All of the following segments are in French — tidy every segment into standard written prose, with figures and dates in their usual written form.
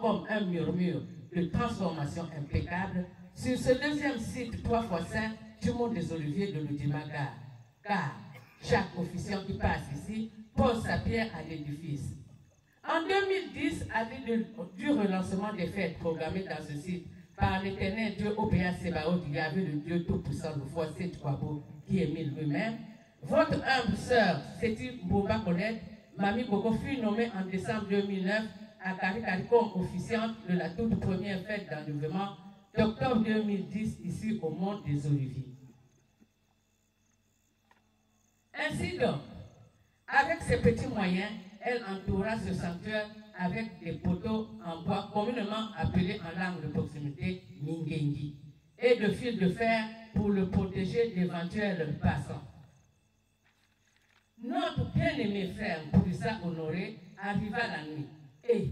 Comme un murmure de transformation impeccable sur ce deuxième site 3x5 du Mont des Oliviers de l'Oudimaga. Car chaque officiant qui passe ici pose sa pierre à l'édifice. En 2010, à l'idée du relancement des fêtes programmées dans ce site par l'éternel Dieu Obéa Sébaoth, Yahvé, le Dieu Tout-Puissant, le Fossé Twabo, qui émile lui-même, votre humble sœur, Séti Mbouba Colette, Mamie Coco, fut nommée en décembre 2009 à Karikari comme officiante de la toute première fête d'enlèvement d'octobre 2010 ici au Mont des Oliviers. Ainsi donc, avec ses petits moyens, elle entoura ce sanctuaire avec des poteaux en bois communément appelés en langue de proximité Mingengi et de fils de fer pour le protéger d'éventuels passants. Notre bien-aimé frère Bourissa Honoré arriva la nuit. Et,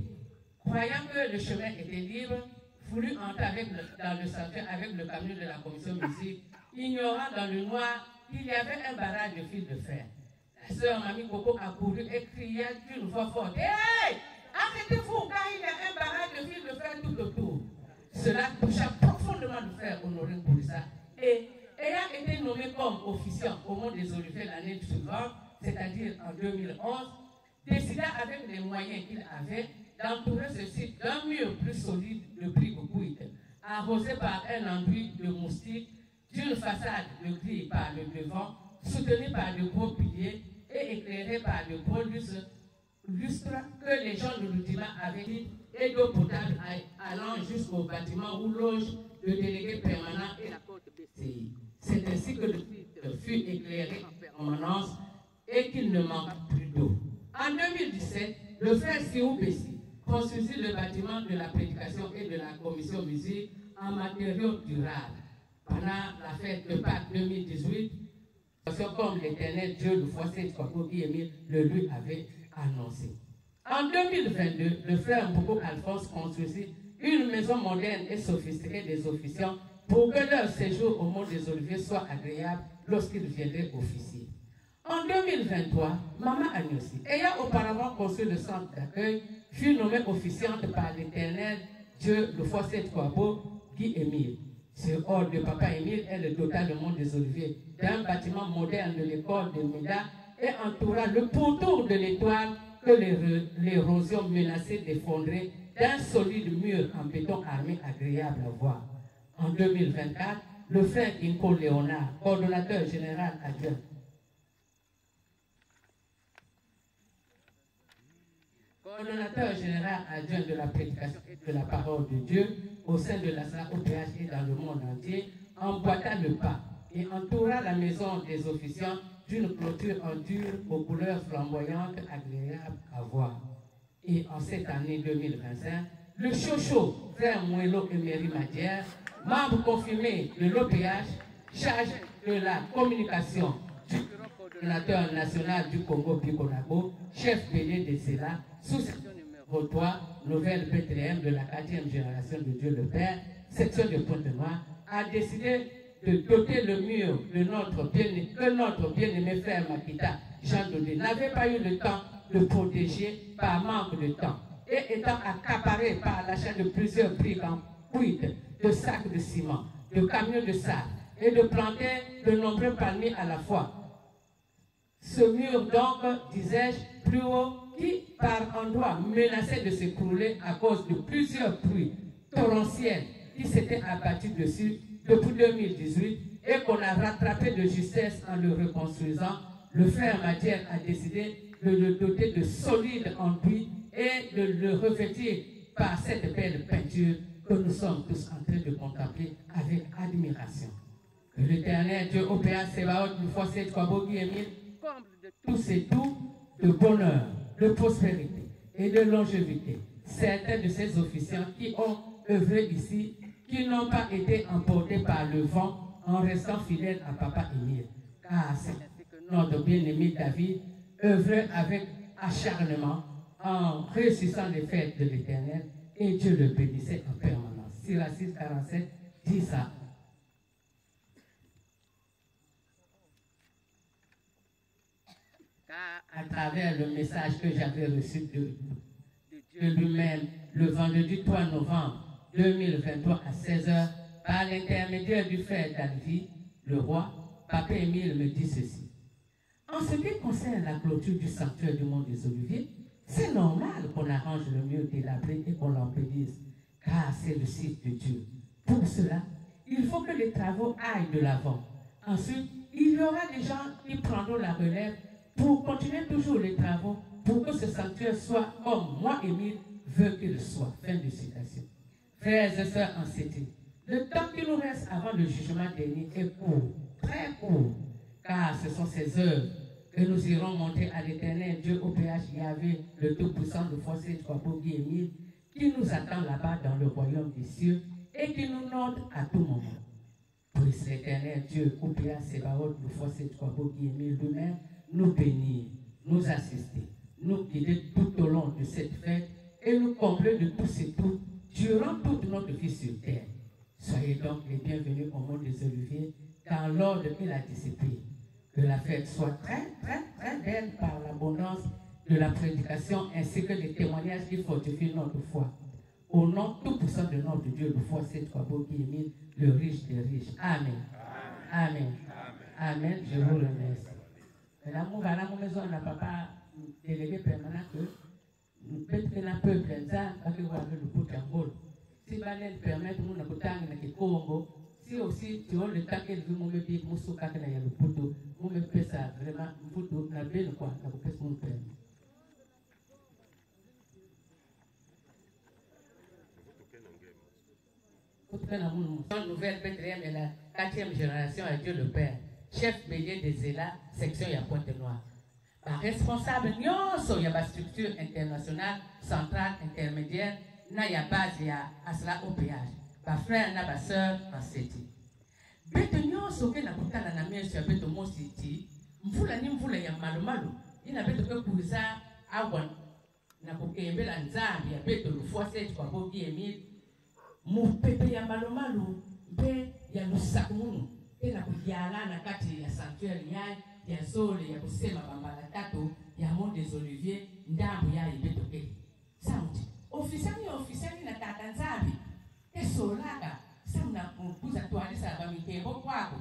croyant que le chemin était libre, voulut entrer dans le sanctuaire avec le camion de la commission musique, ignorant dans le noir qu'il y avait un barrage de fil de fer. La sœur Mamie Coco a couru et cria d'une voix forte: « Hey! Arrêtez-vous car il y a un barrage de fil de fer tout autour. » Cela toucha profondément le frère Honoré Bourissa et, ayant été nommé comme officiant au Mont des Oliviers l'année suivante, c'est-à-dire en 2011, décida avec les moyens qu'il avait d'entourer ce site d'un mur plus solide de briques cuites, arrosé par un enduit de moustiques, d'une façade de grille par le devant, soutenu par de gros piliers et éclairé par de gros lustres que les gens de l'Oudima avaient dit, et d'eau potable allant jusqu'au bâtiment où loge le délégué permanent et la côte BCI. C'est ainsi que le site fut éclairé en permanence et qu'il ne manque plus d'eau. En 2017, le frère Siou Bessi construisit le bâtiment de la prédication et de la commission musique en matériaux durables. Pendant la fête de Pâques 2018, comme l'éternel Dieu de Fossé Twabo Émile le lui avait annoncé. En 2022, le frère Mboko Alphonse construisit une maison moderne et sophistiquée des officiants pour que leur séjour au Mont des Oliviers soit agréable lorsqu'ils viendraient officier. En 2023, Maman Agnossi, ayant auparavant construit le centre d'accueil, fut nommée officiante par l'éternel Dieu le Fossé Twabo Guy Émile. Ce ordre de Papa Émile est le total du Mont des Oliviers d'un bâtiment moderne de l'école de Mida et entoura le pourtour de l'étoile que l'érosion menaçait d'effondrer d'un solide mur en béton armé agréable à voir. En 2024, le frère Inko Léonard, coordonnateur général adjoint, de la prédication et de la parole de Dieu au sein de la salle OPH et dans le monde entier, emboîta le pas et entoura la maison des officiants d'une clôture en dur aux couleurs flamboyantes agréables à voir. Et en cette année 2025, le Chocho, frère Mouelo Emery Madière, membre confirmé de l'OPH, chargé de la communication du coordonnateur national du Congo Bikonabo, chef bélier de CELA, sous-section numéro 3, nouvelle Bethléem de la 4e génération de Dieu le Père, section de Pointe-Noire, a décidé de doter le mur de notre bien-aimé frère Makita, Jean Dodé, n'avait pas eu le temps de protéger par manque de temps et étant accaparé par l'achat de plusieurs briques en cuite, de sacs de ciment, de camions de sable et de planter de nombreux palmiers à la fois. Ce mur donc, disais-je, plus haut, qui par endroits menaçait de s'écrouler à cause de plusieurs pluies torrentielles qui s'étaient abattues dessus depuis 2018 et qu'on a rattrapé de justesse en le reconstruisant, le frère Madiel a décidé de le doter de solides enduits et de le revêtir par cette belle peinture que nous sommes tous en train de contempler avec admiration. Que l'Éternel Dieu OPA Sebaot nous force de Kwabogi Emile comble de tous ces doux de bonheur, de prospérité et de longévité. Certains de ces officiants qui ont œuvré ici, qui n'ont pas été emportés par le vent en restant fidèles à Papa Émile. Car c'est ainsi que notre bien-aimé David œuvrait avec acharnement en réussissant les fêtes de l'Éternel et Dieu le bénissait en permanence. Sirach 6:47 dit ça. À travers le message que j'avais reçu de Dieu lui-même le vendredi 3 novembre 2023 à 16h, par l'intermédiaire du frère David, le roi, Papa Émile me dit ceci. En ce qui concerne la clôture du sanctuaire du Mont des Oliviers, c'est normal qu'on arrange le mur délabré et qu'on l'embellisse, car c'est le site de Dieu. Pour cela, il faut que les travaux aillent de l'avant. Ensuite, il y aura des gens qui prendront la relève pour continuer toujours les travaux, pour que ce sanctuaire soit comme moi, Émile, veux qu'il soit. Fin de citation. Frères et sœurs en CT, le temps qui nous reste avant le jugement dernier est court, très court, car ce sont ces œuvres que nous irons montrer à l'Éternel Dieu au PH Yahvé, le Tout-Puissant de Fossé de Kwabogi Émile, qui nous attend là-bas dans le royaume des cieux et qui nous note à tout moment. Puisse l'Éternel Dieu au PH Sebaot de Fossé de Kwabogi Émile lui-même nous bénir, nous assister, nous guider tout au long de cette fête et nous combler de tous ces tout durant toute notre vie sur terre. Soyez donc les bienvenus au monde des Oliviers dans l'ordre et la discipline. Que la fête soit très, très, très belle par l'abondance de la prédication ainsi que des témoignages qui fortifient notre foi. Au nom tout puissant de notre Dieu, le foi, c'est Kwabogi Émile, le riche des riches. Amen. Amen. Amen. Je vous remercie. L'amour va la maison n'a pas délégué permanent que peut-être que la peuple ça parce que vous avez le coup d'angole. Si Banel permet nous de tang na Congo, si aussi tu as le temps qu'elle veut mon bébé muso kaka na le poteau, mon me fait ça vraiment poteau na belle quoi, na ko pèse mon père. Une nouvelle Bethléem est la 4e génération à Dieu le Père. Chef bélier des Zéla, section ya Pointe-Noire. Par responsable nyonso ya ba structure internationale, centrale, intermédiaire, na ya base ya asla OPH. Ba frère na ba sœur en CETI. Beto nyonso ke na kutana na meso ya beto mo CETI, mvula ni mvula ya malumalu, ina beto ke kuza awan na kukembela nzambi ya beto lufuase kwa Kwabogi Émile, mu pepe ya malumalu, mpe ya lusakumunu. Tena kujiala na kati ya sanctuaire ya zole ya kusema bambala tatu ya Mont des Oliviers ndambu ya ibetoke. Sauti. Ofisani na tata nzambi. Esolaga samna kukuza tualisa bamitembo kwako.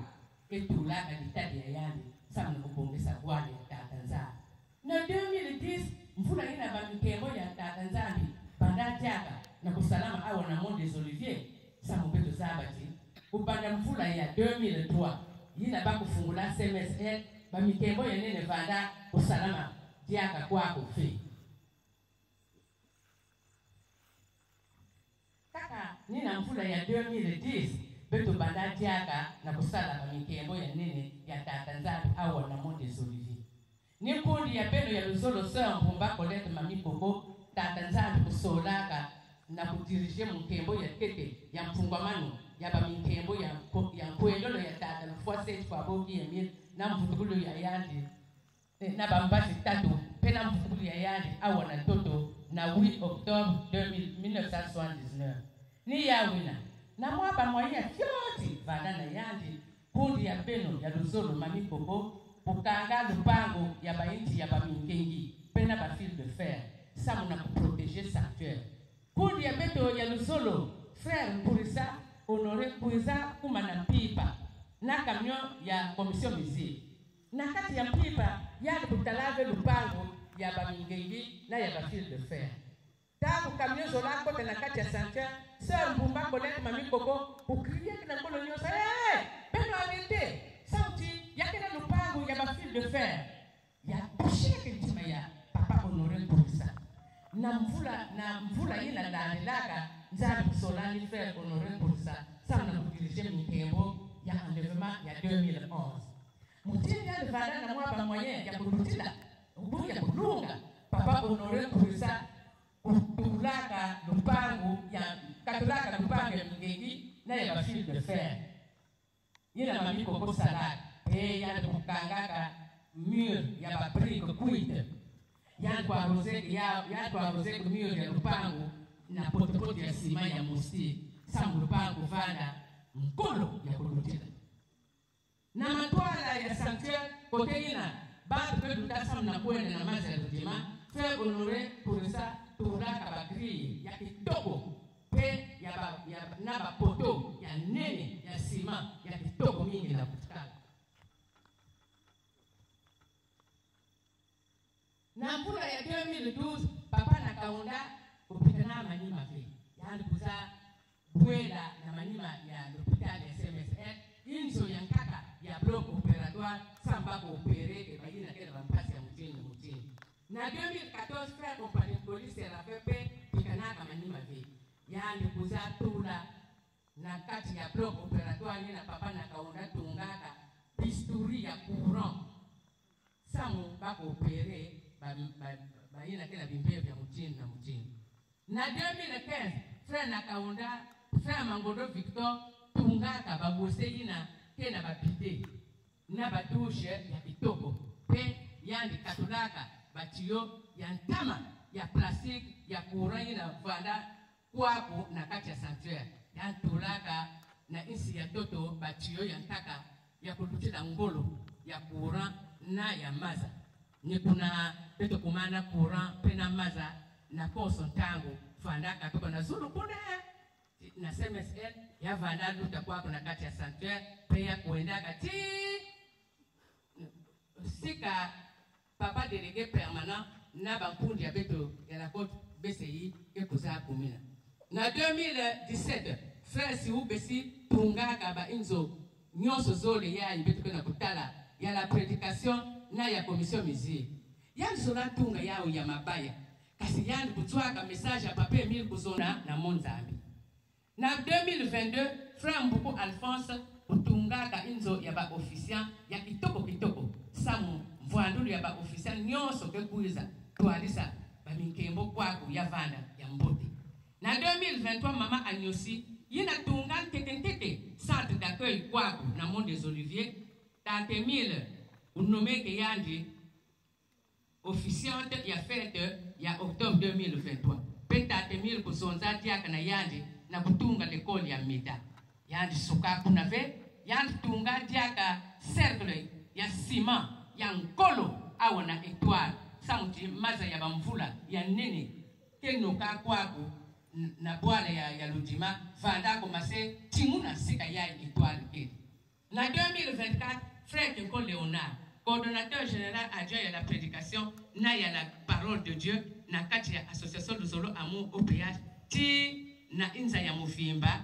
Etulaga litadi ya yandi samna kupongeza bwana ya tata nzambi. Na 2010 mvula ina bamitembo ya tata nzambi banda jaka na kusalama awa na Mont des Oliviers samu beto zabati. Kupanda mvula ya 2003 yina ba kufungula CMSL ba mitembo yenene vanda usalama diaka kwako fi kaka nina mvula ya 2010 beto banda diaka na kusala ba mitembo yenene ya tata nzambi awa na Mont des Oliviers ni kundi ya beno ya luzolo sœur Mbumba Colette Mami Koko tata nzambi kusolaka na kudirige mtembo ya tete ya mfungwamano ya ba mitembo ya kwendolo ya tata na fuase kwa Kwabogi Émile na mvutulu ya yandi na bambasi tatu pena mvutulu ya yandi awa na toto na 8 octobre 1979 ni ya wina na mwaba mwaya kyoti vana na yandi kundi ya beno ya luzolo mami koko ukanga lupango ya bainti ya bamingengi pena ba fil de fer ça mona protéger sanctuaire kundi ya beto ya luzolo frère Mpurisa honoré Mpurisa kumana pipa na camion ya commission musée na kati ya pipa ya kutalave lupango ya bamingengi na ya ba fil de fer tangu camion zola kote na kati ya sanctuaire sœur Mbumba koleka mami koko ukriye kina ngolo nyosa beno arrêté sauti yake na lupango ya ba fil de fer ya touché kintima ya papa honoré Mpurisa na mvula ina ndaandelaka nzali kusolani frère honoré Mpurisa sana kudirige mikembo ya enlèvement ya 2011 mutindi ya vanda na mwaba moyen ya kulutila uburi ya kulunga papa honoré Mpurisa kutulaka lupango ya katulaka lupango ya mingegi na ya ba fil de fer ina mami koko salade ya kukangaka mur ya ba brique cuite ya kwa rosé ku mur ya lupango na potopoto ya sima ya musti samu lupango vanda mkolo ya kulutila na matwala ya sanctuaire kote ina batu pe dutasa mna kwenda na mazi ya lutima frère honoré Mpurisa tulaka bagri ya kitoko pe ya na ba poto ya nene ya sima ya kitoko mingi na kutikala na mpula ya 2012 papa na kaunda kupitana manima ve yani kuza bwela na manima ya l'hôpital ya CMSR inzo ya nkaka ya bloc opératoire samba ko opéré ke bayina ke rampasi ya mutini na 2014 frère compagnie police ya FP pikana kama manima ve yani kuza tula na kati ya bloc opératoire ni na papa na kaunda tungaka bisturi ya courant samu bako opéré bayina kila bimbia vya mutini na 2015 frère na kaunda frère Mangondo Victor tungaka babose ina kena bapite na badouche ya kitoko pe yandi katulaka batiyo ya ntama ya plastique ya courant ina vanda kwako na kati ya sanctuaire ya tulaka na insi ya toto batiyo ya ntaka ya kulutila ngolo ya courant na ya maza ni kuna beto kumana courant pena maza na poso ntango vanda katoko na zulu kuna na CMSL ya vanda luta kwako na kati ya sanctuaire pe ya kuenda kati sika papa délégué permanent na bankundi ya beto ya la côte BCI ke kuza kumina na 2017 frère Siou Besi tungaka ba inzo nyonso zole ya beto na kutala ya la prédication na ya commission musée ya zola tunga yao ya mabaya kasi yandi kutwaka message ya papa Emile kuzona na Monzambi na 2022 frère Mbuku Alphonse utungaka inzo ya ba officiant ya kitoko samu mvwandulu ya ba officiant nyonso ke kuiza tualisa ba minkembo kwako ya vanda ya mbote na 2023 mama Agnosi yina tunga nkeke centre d'accueil kwako na Mont des Oliviers tante Emile unomeke yandi officiante ya fête ya octobre 2023 pe tante Emile kusonza tiaka na yandi na kutunga l'école ya Mida yandi suka kuna ve yandi tunga tiaka cercle ya ciment ya nkolo awa na étoile sauti maza ya bamvula ya nene kenoka kwako na bwala ya lujima vanda komase timuna sika ya étoile ke na 2024 frère Kenko Léonard coordonnateur général adjoint à la prédication na ya la parole de Dieu na kati ya association Luzolo Amour au péage ti na inza ya mufimba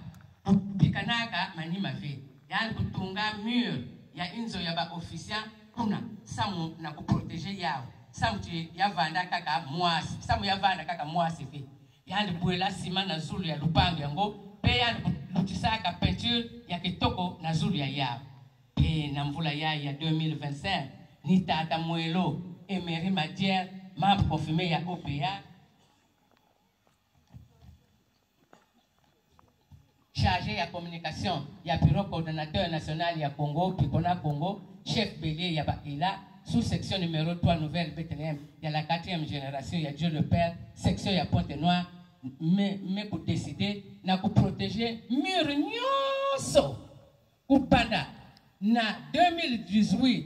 pikanaka manima ve yani kutunga mur ya inzo ya ba officiant kuna samu na kuproteger yao samu ya vanda kaka mwasi samu ya vanda kaka mwasi ve yani bwela sima na zulu ya lupango yango pe yani lutisaka peinture ya kitoko na zulu ya yao pe na mvula ya 2025 ni tata Mwelo Emery Madière membre confirmé ya OPA chargé ya communication ya bureau coordonnateur national ya Congo Pikona Congo chef bélier ya Baila sous-section numéro 3 Nouvelle Bethléem ya la 4e génération ya Dieu le Père section ya Pointe-Noire mais pour décider na ku protéger mur nyonso kupanda na 2018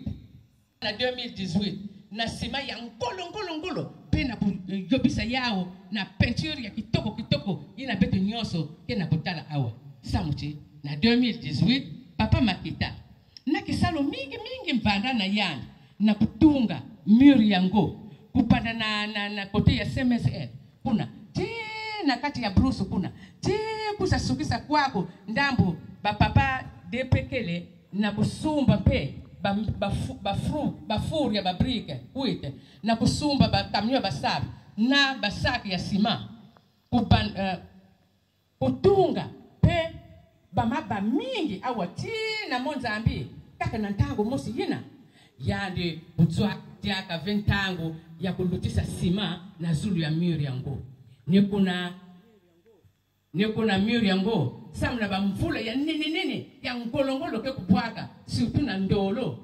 na nsima ya ngolo pe na yobisa yao na peinture ya kitoko ina beto nyonso ke na kotala awa samuti na 2018 papa Makita na kisalo mingi mvanda na yani na kutunga mur yango kupanda na kote ya CMSL kuna na kati ya Bruce kuna kusasukisa kwako ndambo papa depekele na kusumba pe bafuru ya babrike kuite na kusumba bakamyo basabi na basaki ya sima kutunga pe bamaba mingi awati na Mozambique kaka na ntango mosi yina yandi butswa tiaka ventango ya kulutisa sima na zulu ya mur yango nekuna mur yango samna bamvula ya nene ya ngolongolo ke kubwaka surtout na ndolo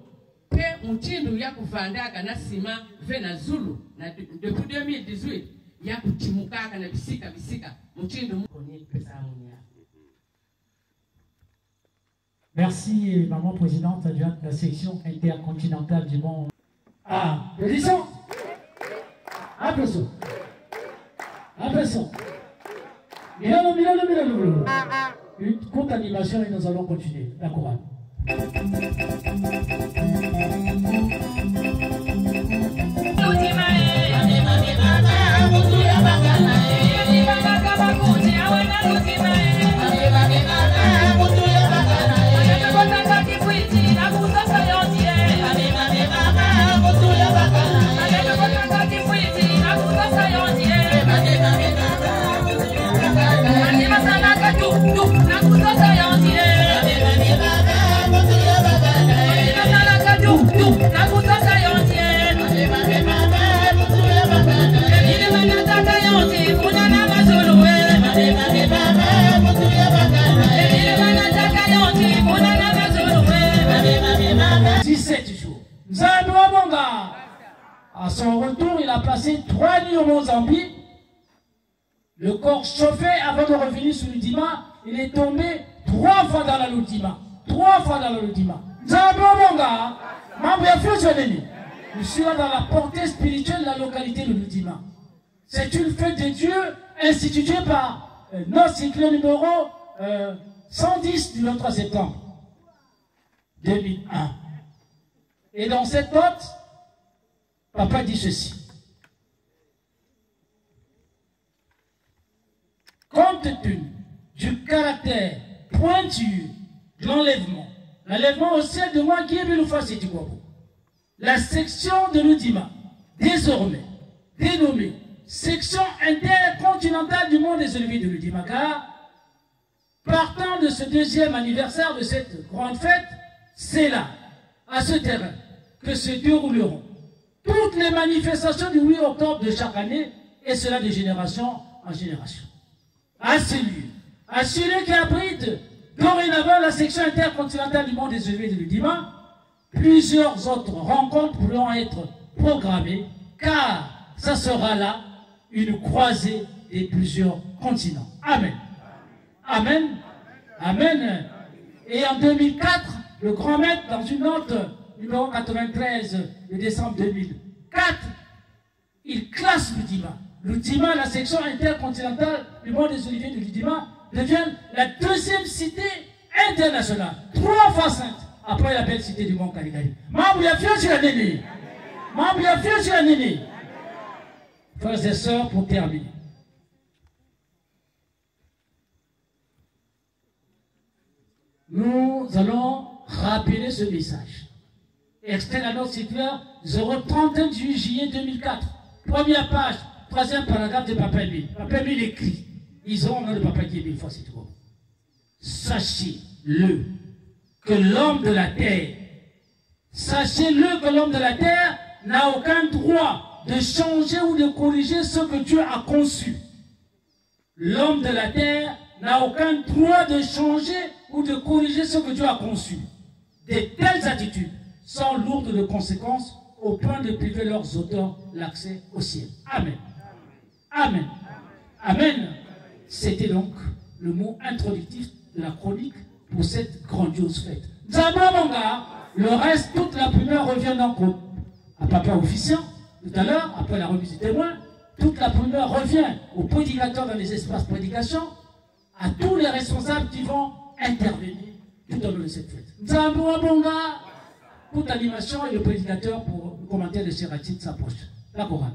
pe mutindo ya kuvandaka na sima ve na zulu na depuis 2018 ya kutimukaka na bisika mutindo mukoni pesa munya. Merci, maman présidente adjointe de la section intercontinentale du monde. Applaudissons. Applaudissons. Applaudissons. Milano. Une courte animation et nous allons continuer. La chorale. À son retour, il a passé 3 nuits au Mozambique. Le corps chauffé avant de revenir sur l'Udima. Il est tombé 3 fois dans la Ludima. 3 fois dans la Ludima. Je suis là dans la portée spirituelle de la localité de l'Udima. C'est une fête de Dieu instituée par notre cycle numéro 110 du 23 septembre 2001. Et dans cette note, papa dit ceci. Compte tenu du caractère pointu de l'enlèvement au ciel de moi qui est Biloufa Sétigouabou, la section de l'Udima, désormais dénommée section intercontinentale du monde des élevés de l'Udima, car partant de ce 2e anniversaire de cette grande fête, c'est là, à ce terrain, que se dérouleront toutes les manifestations du 8 octobre de chaque année, et cela de génération en génération. À ce lieu qui abrite dorénavant la section intercontinentale du monde des élevés de l'Udima, plusieurs autres rencontres pourront être programmées, car ça sera là une croisée des plusieurs continents. Amen. Amen. Amen. Et en 2004, le grand maître, dans une note numéro 93 de décembre 2004, il classe l'Udima. L'Udima, la section intercontinentale du monde des oliviers de l'Udima, devient la 2e cité internationale, 3 fois sainte, après la belle cité du Mont Caligari. Frères et sœurs, pour terminer. Nous allons rappeler ce message. Extrait de la note circulaire 031 du juillet 2004. Première page, 3e paragraphe de Papa Emile. Papa Emile écrit. Ils ont le Papa qui est mille fois c'est trop. Sachez-le que l'homme de la terre, n'a aucun droit de changer ou de corriger ce que Dieu a conçu. L'homme de la terre n'a aucun droit de changer ou de corriger ce que Dieu a conçu. De telles attitudes sont lourdes de conséquences au point de priver leurs auteurs l'accès au ciel. Amen. Amen. Amen. C'était donc le mot introductif de la chronique pour cette grandiose fête. Nzamamanga, le reste, toute la primeur revient dans le groupe. À papa officiant, tout à l'heure, après la remise du témoin, toute la primeur revient aux prédicateurs dans les espaces de prédication, à tous les responsables qui vont intervenir tout au long de cette fête. Nzamamanga, toute l'animation et le prédicateur pour le commentaire de Sérati s'approche. La chorale.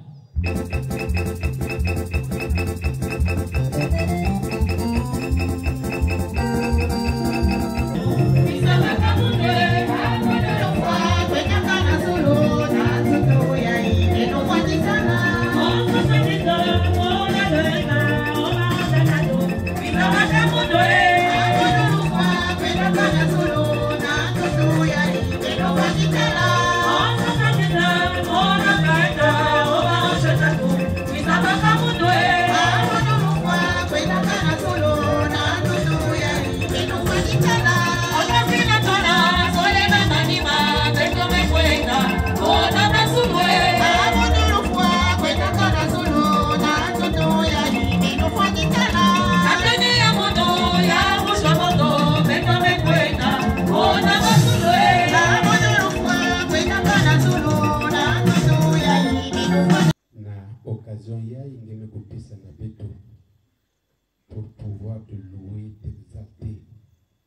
pour pouvoir te louer, t'exalter,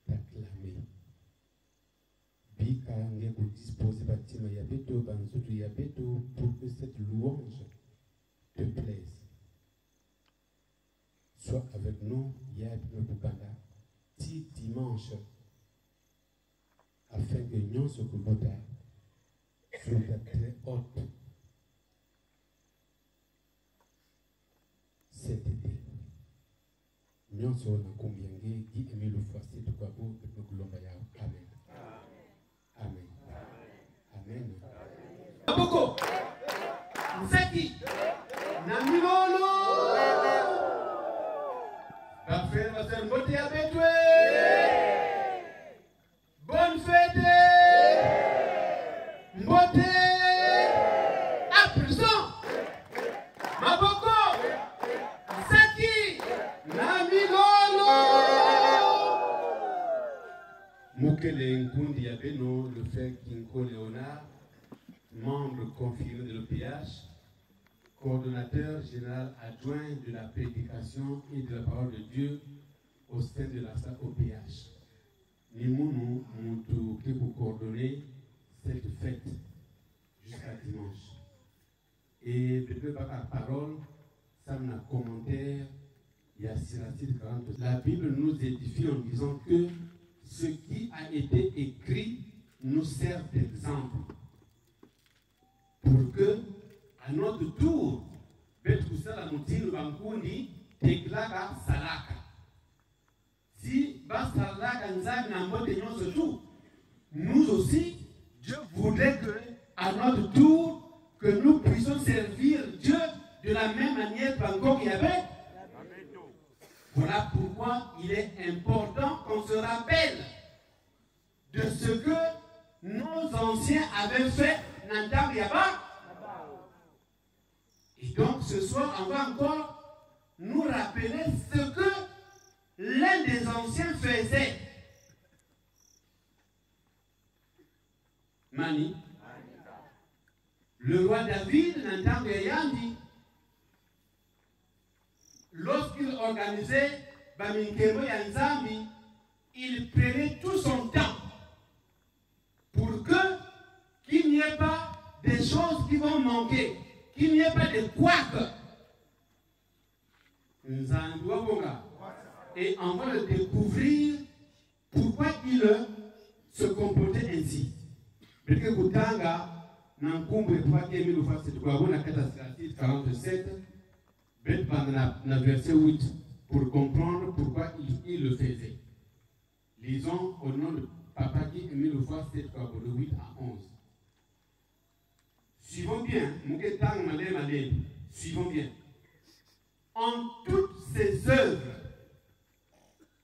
t'acclamer. Bika ngeko disposer batima yabeto banzutu yabeto pour que cette louange te plaise. Sois avec nous, Yabino Bukanda, 10 dimanches, afin que nous se comportons sur la très haute cet été. Nous sommes en combien qui aimé le fois, c'est de quoi beau de nous Amen. Amen. Amen. Aboko, Zeki, Namilolo, Bafé, ma sœur Mbote Abetwe, bonne fête, Mbote, à présent, Maboko, Zeki, Namilolo. Mukele Nkundi Abeno, le frère Kinko Léonard, membre confirmé de l'OPH, coordonnateur général adjoint de la prédication et de la parole de Dieu au sein de la salle OPH. Nous qui pour coordonner cette fête jusqu'à dimanche. Et depuis par la parole, ça m'a commentaire, il y a Siracide 40. La Bible nous édifie en disant que ce qui a été écrit nous sert d'exemple pour que, à notre tour, si nous aussi, Dieu voudrait que, à notre tour, que nous puissions servir Dieu de la même manière qu'il y avait. Voilà pourquoi il est important qu'on se rappelle de ce que nos anciens avaient fait Nandam Yaba. Et donc ce soir, on va encore nous rappeler ce que l'un des anciens faisait. Mani, le roi David, Nandam Yandi, lorsqu'il organisait Baminkemo Yanzambi, il prenait tout son temps pour qu'il n'y ait pas des choses qui vont manquer, qu'il n'y ait pas de couacs. Et on va le découvrir pourquoi il se comportait ainsi. Parce que Koutanga, dans le 47, dans verset 8, pour comprendre pourquoi il le faisait. Lisons au nom de Papa qui a mis le fois 7 de 8 à 11. Suivons bien, suivons bien. En toutes ses œuvres,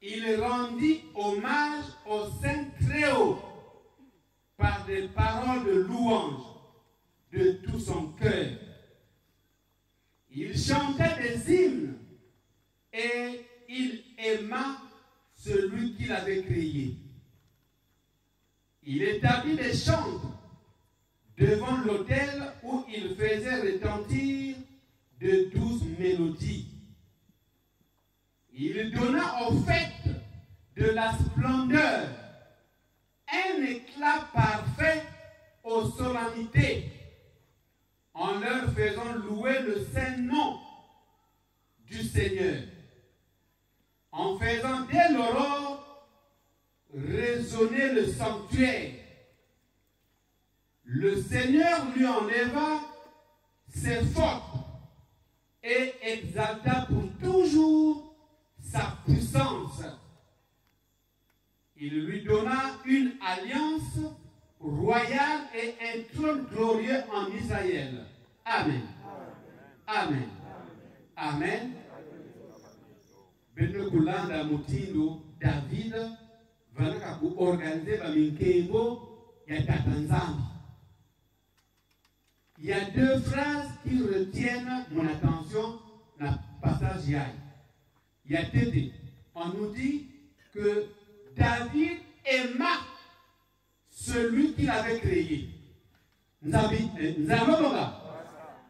il rendit hommage au Saint Très-Haut par des paroles de louange de tout son cœur. Il chantait des hymnes et il aima celui qui l'avait créé. Il établit des chantres devant l'autel où il faisait retentir de douces mélodies. Il donna aux fêtes de la splendeur, un éclat parfait aux solennités, en leur faisant louer le saint nom du Seigneur, en faisant dès l'aurore résonner le sanctuaire. Le Seigneur lui enleva ses fautes et exalta pour toujours sa puissance. Il lui donna une alliance royale et un trône glorieux en Israël. Amen. Amen. Amen. Benno kulanda mutindo David vanaka ku organiser ba minkengo ya tatanzambi. Il y a deux phrases qui retiennent mon attention dans le passage Yaï. Il y a Tété. On nous dit que David aima celui qu'il avait créé.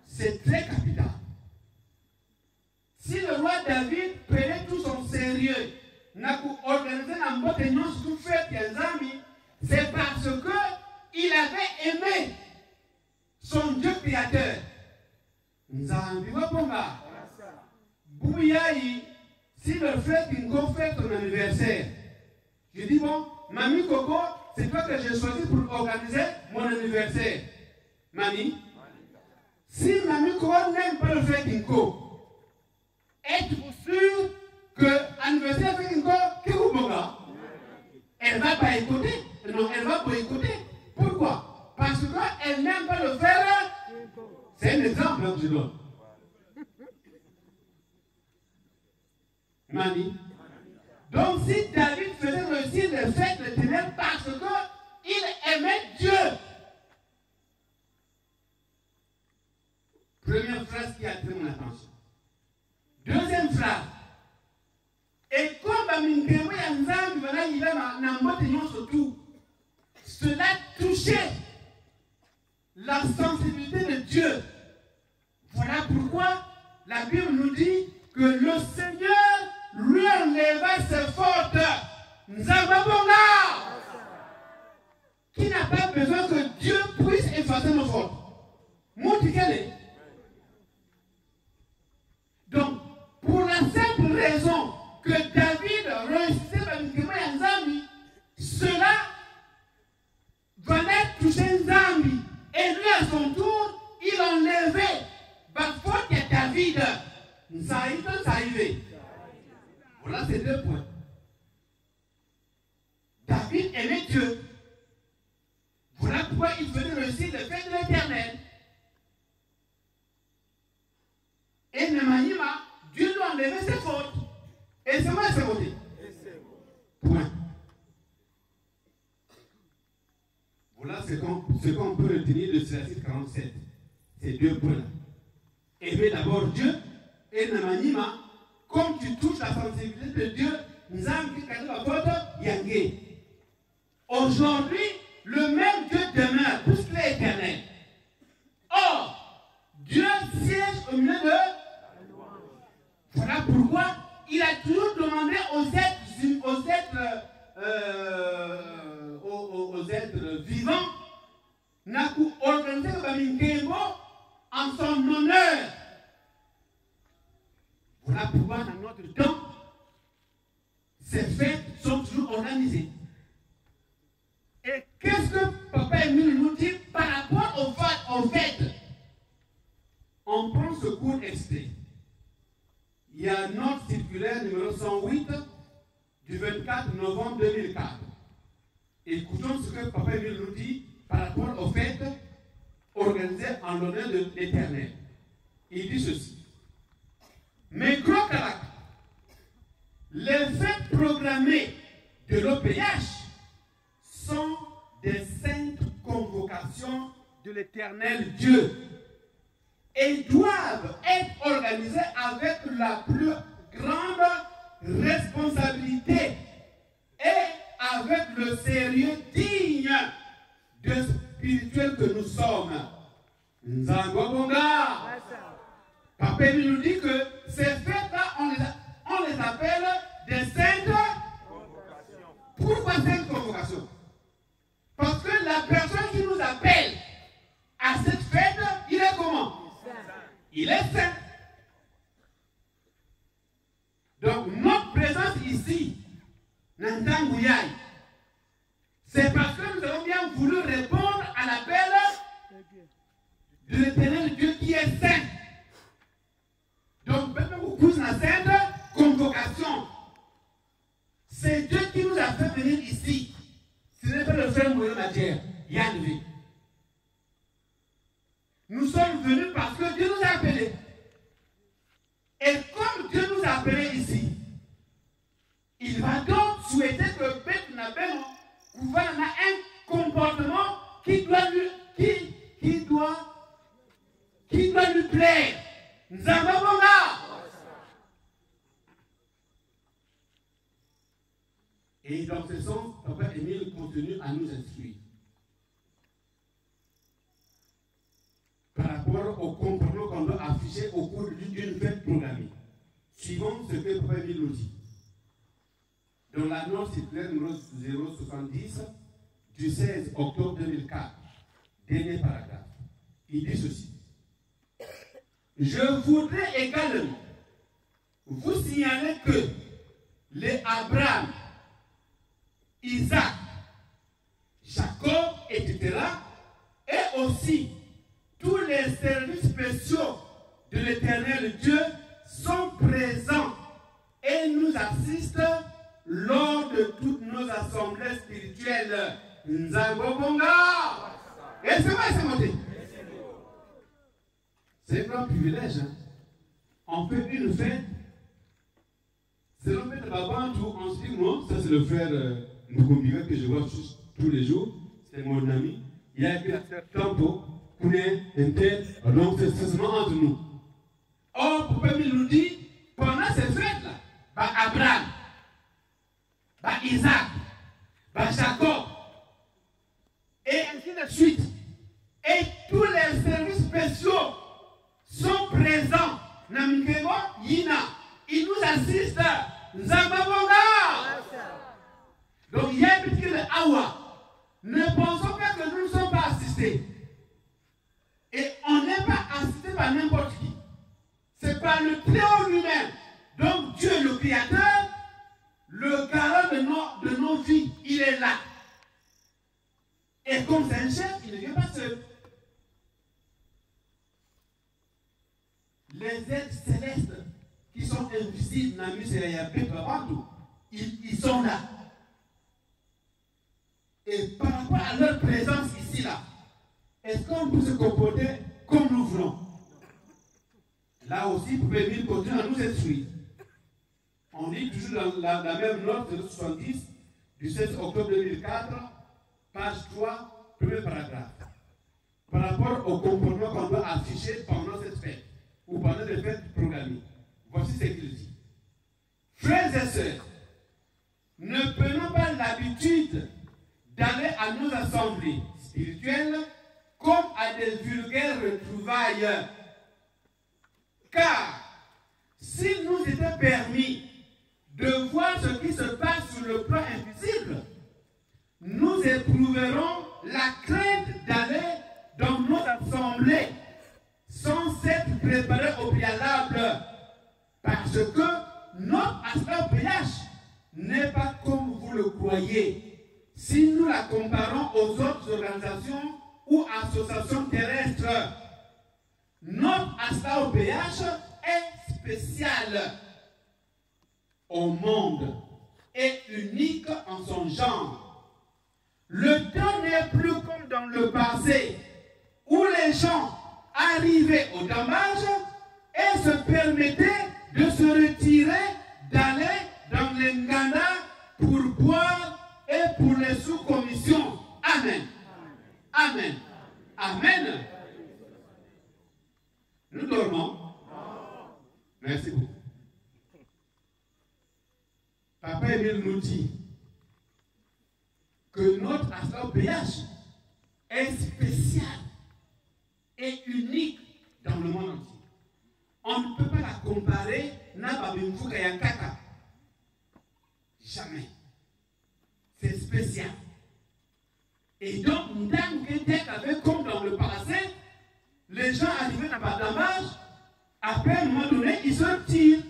C'est très capital. Si le roi David prenait tout son sérieux, c'est parce qu'il avait aimé son Dieu créateur. Bouyaï, si le frère Kinko fait ton anniversaire, je dis bon, Mamie Coco, c'est toi que j'ai choisi pour organiser mon anniversaire. Mamie, si Mamie Coco n'aime pas le frère Kinko, êtes-vous sûr que l'anniversaire de Kinko, elle va pas écouter? Non, elle va pas écouter. Pourquoi? Parce qu'elle n'aime pas le faire. C'est un exemple que je donne. Mamie. Donc si David faisait réussir les fêtes de ténèbres parce qu'il aimait Dieu. Première phrase qui a attiré mon attention. Deuxième phrase. Et comme cela touchait la sensibilité de Dieu. Voilà pourquoi la Bible nous dit que le Seigneur lui enleva ses fautes. Qui n'a pas besoin que Dieu puisse effacer nos fautes. Donc, pour la simple raison que David réussissait par Nzambi, cela venait toucher Nzambi. Et lui, à son tour, il enlevait la faute de David. Voilà ces deux points. David aimait Dieu. Voilà pourquoi il venait réussir le fait de l'Éternel. Et Nemanima, Dieu lui enlevait ses fautes. Et c'est moi qui ai voté. Point. Voilà ce qu'on peut retenir de Siracide 47. Ces deux points-là. Aimer d'abord Dieu et Nemanima, comme tu touches la sensibilité de Dieu, aujourd'hui, le même Dieu demeure, puisqu'il est éternel. Or, Dieu siège au milieu de. Voilà pourquoi il a toujours demandé aux êtres vivants d'organiser en son honneur. Voilà pourquoi dans notre temps, ces fêtes sont toujours organisées. Et qu'est-ce que Papa Émile nous dit par rapport aux fêtes? On prend ce cours extrait. Il y a une note circulaire numéro 108 du 24 novembre 2004. Écoutons ce que Papa Émile nous dit par rapport aux fêtes organisées en l'honneur de l'Éternel. Il dit ceci. Mes gros caractères, les fêtes programmées de l'OPH sont des saintes convocations de l'Éternel Dieu et doivent être organisées avec la plus grande responsabilité et avec le sérieux digne Nzangwabonga. Papa nous dit que ces fêtes-là, on les appelle des saintes convocations. Pourquoi saintes convocations? Parce que la personne qui nous appelle à cette fête, il est comment? Il est saint. Donc notre présence ici, Nantangouyaï, c'est parce que nous avons bien voulu répondre à l'appel de l'Éternel Dieu qui est saint. Donc, même beaucoup de la sainte convocation. C'est Dieu qui nous a fait venir ici. Ce n'est pas le frère Moïse Matière, Yann. Nous sommes venus parce que Dieu nous a appelés. Et comme Dieu nous a appelés ici, il va donc souhaiter que Beth Nabeno a un comportement qui doit lui plaire. Et dans ce sens, Papa Émile continue à nous instruire par rapport au comportement qu'on doit afficher au cours d'une fête programmée, suivant ce que Papa Émile nous dit. Dans la note circulaire numéro 070 du 16 octobre 2004, dernier paragraphe, il dit ceci. Je voudrais également vous signaler que les Abraham, Isaac, Jacob, etc., et aussi tous les services spéciaux de l'Éternel Dieu sont présents et nous assistent lors de toutes nos assemblées spirituelles. Nzangobonga! Et c'est vrai, c'est monté. C'est un grand privilège. Hein? On fait une fête. C'est le fait de Babantou, on se dit non, ça c'est le frère Moukoumbiga que je vois tous les jours. C'est mon ami. Il y a que tantôt, Kouné, un tel, donc c'est seulement entre nous. Or, Papa nous dit, pendant ces fêtes-là, Abraham, Isaac, Jacob, et ainsi de suite, et tous les services spéciaux sont présents. Namikebo, Yina, ils nous assistent. Zambabonga. Donc il y a un petit Awa. Ne pensons pas que nous ne sommes pas assistés. Et on n'est pas assisté par n'importe qui. C'est par le Très-Haut lui-même. Donc Dieu, le Créateur, le garant de nos vies, il est là. Et comme c'est un chef, il ne vient pas seul. Les êtres célestes qui sont invisibles, ils sont là. Et par rapport à leur présence ici, là, est-ce qu'on peut se comporter comme nous voulons? Là aussi, vous pouvez continuer à nous instruire. On dit toujours dans la même note de 70 du 16 octobre 2004, page 3, premier paragraphe. Par rapport au comportement qu'on doit afficher pendant cette fête ou pendant les fêtes programmées. Voici ce qu'il dit. Frères et sœurs, ne prenons pas l'habitude d'aller à nos assemblées spirituelles comme à des vulgaires retrouvailles. Car s'il nous était permis de voir ce qui se passe sur le plan invisible, nous éprouverons la crainte d'aller dans nos assemblées sans s'être préparés au préalable, parce que notre aspect PH n'est pas comme vous le croyez. Si nous la comparons aux autres organisations ou associations terrestres, notre aspect PH est spécial au monde et unique en son genre. Le temps n'est plus comme dans le passé, où les gens arrivaient au damage et se permettaient de se retirer, d'aller dans les nganda pour boire et pour les sous-commissions. Amen. Amen. Amen. Nous dormons. Merci beaucoup. Papa Émile nous dit que notre assemblage est spécial et est unique dans le monde entier. On ne peut pas la comparer Nababimfuka Yankaka. Jamais. C'est spécial. Et donc, comme dans le passé, les gens arrivaient à Badamage, après un moment donné, ils se tirent.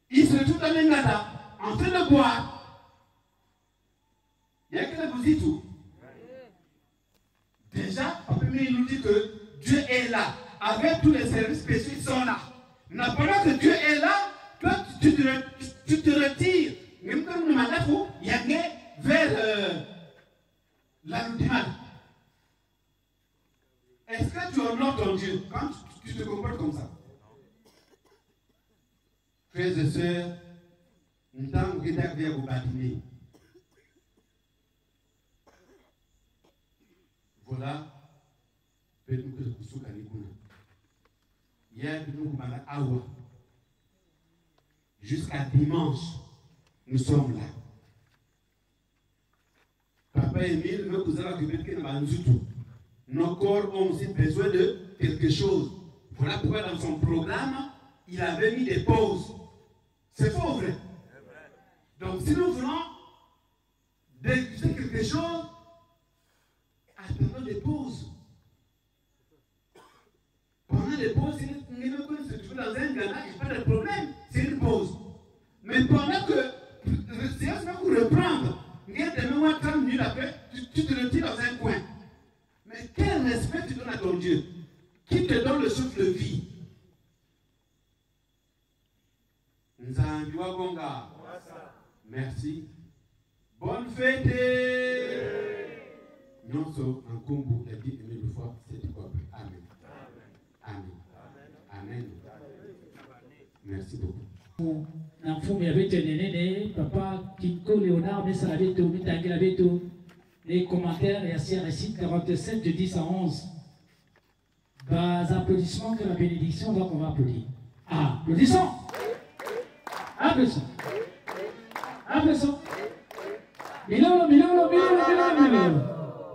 Ils se retrouvent dans les nada, en train de boire. Il y a que vous dites tout. Déjà, Papa nous dit que Dieu est là. Avec tous les services spéciaux, ils sont là. Mais pendant que Dieu est là, toi, tu te retires. Même comme nous m'avons il y a vers la Loudimane. Est-ce que tu honores ton Dieu quand tu te comportes comme ça? Frères et sœurs, nous avons regardé au bâtiment. Voilà, peut-être que nous sommes hier, nous sommes à Awa. Jusqu'à dimanche, nous sommes là. Papa Émile, nos cousins nos corps ont aussi besoin de quelque chose. Voilà pourquoi dans son programme, il avait mis des pauses. C'est faux, vrai? Donc, si nous voulons déguster quelque chose, attendons des pauses. Pendant les pauses, si nous se trouvons dans un Ghana, il n'y a pas de problème, c'est une pause. Mais pendant que c'est pour reprendre, il y a des moments 30 minutes après, tu te retires dans un coin. Mais quel respect tu donnes à ton Dieu qui te donne le souffle de vie? Merci. Bonne fête. Nous sommes en Congo et dit une fois, c'est quoi? Amen. Amen. Amen. Merci beaucoup. L'enfant avait tenu papa Kinko Léonard, mais ça avait tout, les commentaires et assez récit 47 de 10 à 11. Bas applaudissements que la bénédiction, donc on va applaudir. Applaudissons. Applaudissons. Applaudissons.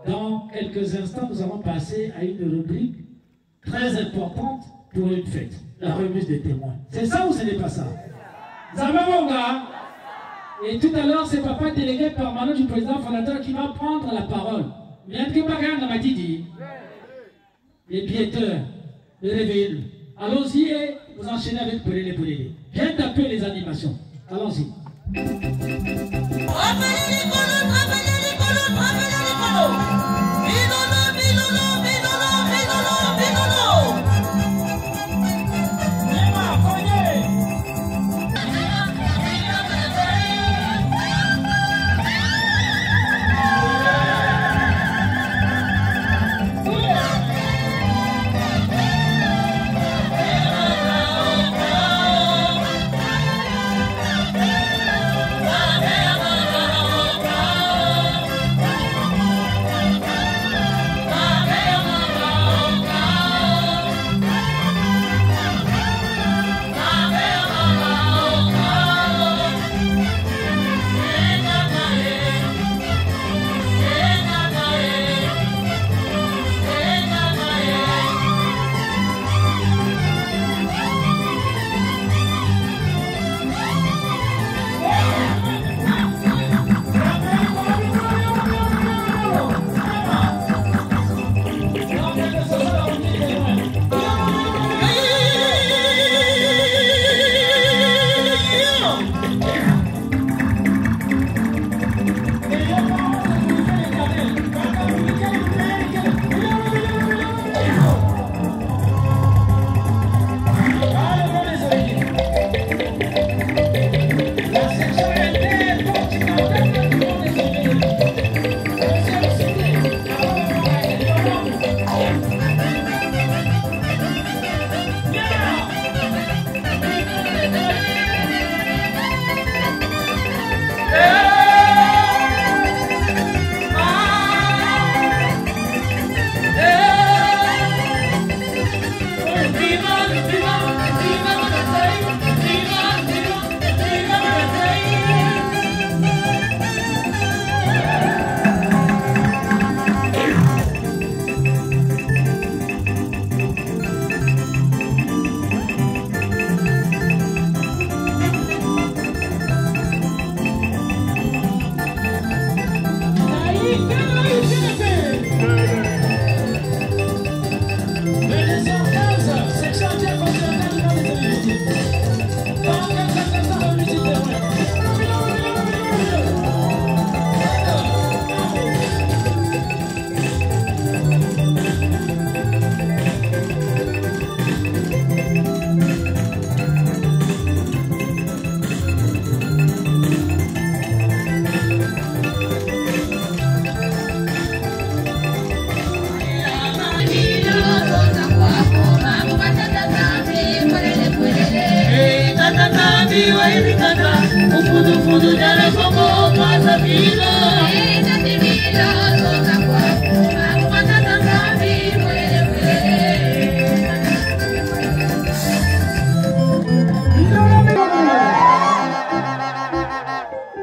Dans quelques instants, nous allons passer à une rubrique très importante pour une fête, la remise des témoins. C'est ça ou ce n'est pas ça? Zababonga. Et tout à l'heure, c'est papa délégué permanent du président fondateur qui va prendre la parole. Les piéteurs, les réveillés. Allons-y et vous enchaînez avec Polélé. Viens taper les animations. Allons-y. Oh,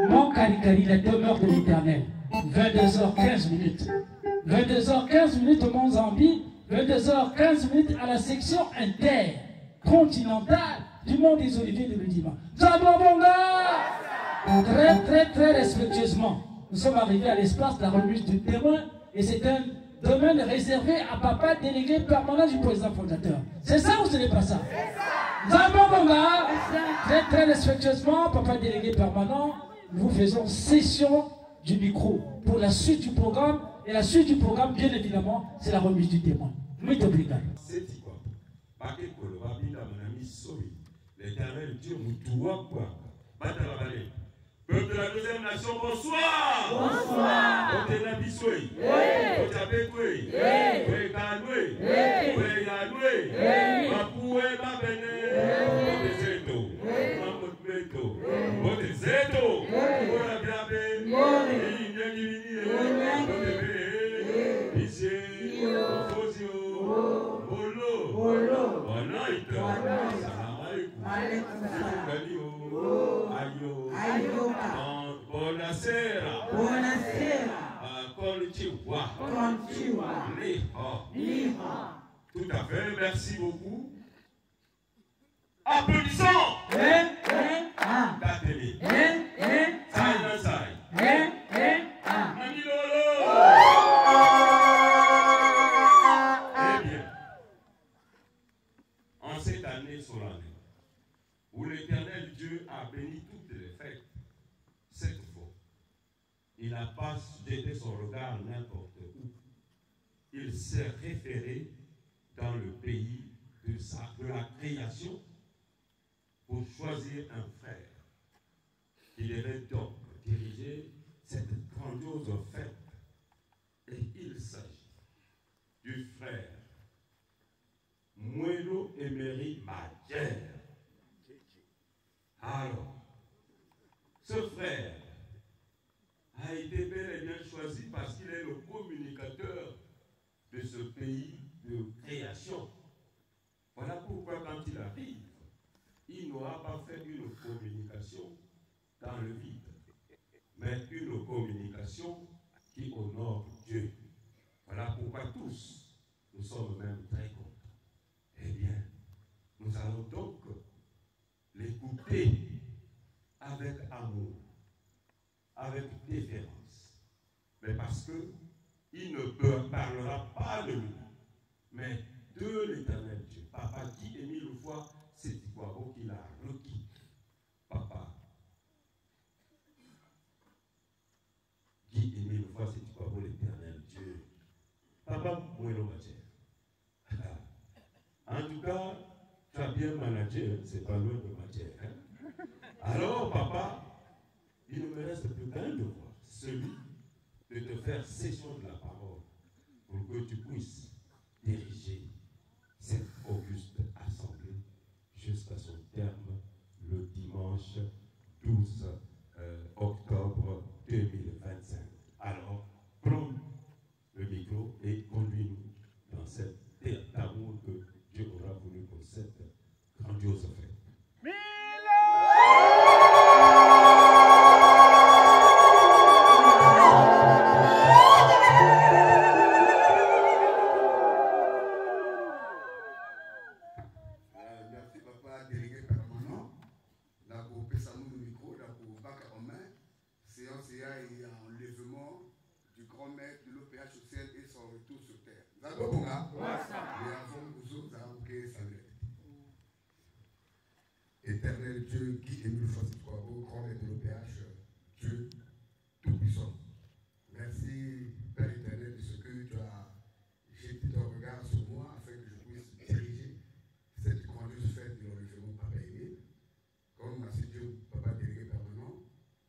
Mon Karikari, la demeure de l'Éternel. 22h15 minutes. 22h15 au Mont Zambie. 22h15 à la section intercontinentale du Mont des Oliviers de Ludima. Très respectueusement, nous sommes arrivés à l'espace de la remise du témoin et c'est un domaine réservé à papa délégué permanent du président fondateur. C'est ça ou ce n'est pas ça? Très respectueusement, papa délégué permanent, nous faisons session du micro pour la suite du programme. Et la suite du programme, bien évidemment, c'est la remise du témoin. Muito obrigado. C'est quoi? L'éternel Dieu nous doit quoi? Peuple de la deuxième nation, bonsoir! Bonsoir! Buonasera. Buonasera. Konnichiwa. Konnichiwa. Liha. Tout à fait, merci beaucoup. Applaudissons. Dateli. Silence. Manilolo. Eh bien, en cette année solennelle, où l'Éternel Dieu a béni toutes les fêtes, cette fois, il n'a pas jeté son regard n'importe où. Il s'est référé dans le pays de la création pour choisir un frère qui devait donc diriger cette grandiose fête. Et il s'agit du frère Mwelo Emery Majer. Alors, ce frère a été bel et bien choisi parce qu'il est le communicateur de ce pays de création. Voilà pourquoi quand il arrive, il n'aura pas fait une communication dans le vide, mais une communication qui honore Dieu. Voilà pourquoi tous, nous sommes même très contents. Eh bien, nous allons donc l'écouter avec amour, avec déférence, mais parce que il ne parlera pas de lui, mais de l'Éternel Dieu. Papa dit et mille fois, c'est quoi qu'il a requis. Papa dit et mille fois, c'est quoi pour l'Éternel Dieu. Papa, moi, le matière. En tout cas, tu as bien managé, c'est pas loin de matière. Hein? Alors, papa, il ne me reste plus qu'un devoir, celui de te faire cession de la parole pour que tu puisses diriger cette auguste assemblée jusqu'à son terme le dimanche 12 octobre 2025. Alors, prends le micro et conduis-nous dans cette terre d'amour que Dieu aura voulu pour cette grandiose fête. Merci papa délégué permanent. La groupe Pessamou le micro, la groupe Bac en main. Séance et enlèvement du grand maître de l'OPH au ciel et son retour sur terre. Vous avez bon, hein? Et avant vous autres, vous avez Éternel Dieu qui est mieux face à toi, au grand maître de l'OPH, Dieu tout-puissant. Merci, Père éternel, de ce que tu as jeté ton regard sur moi afin que je puisse diriger cette grandiose fête de l'enlèvement de Papa aimé. Comme merci Dieu, Papa délégué permanent,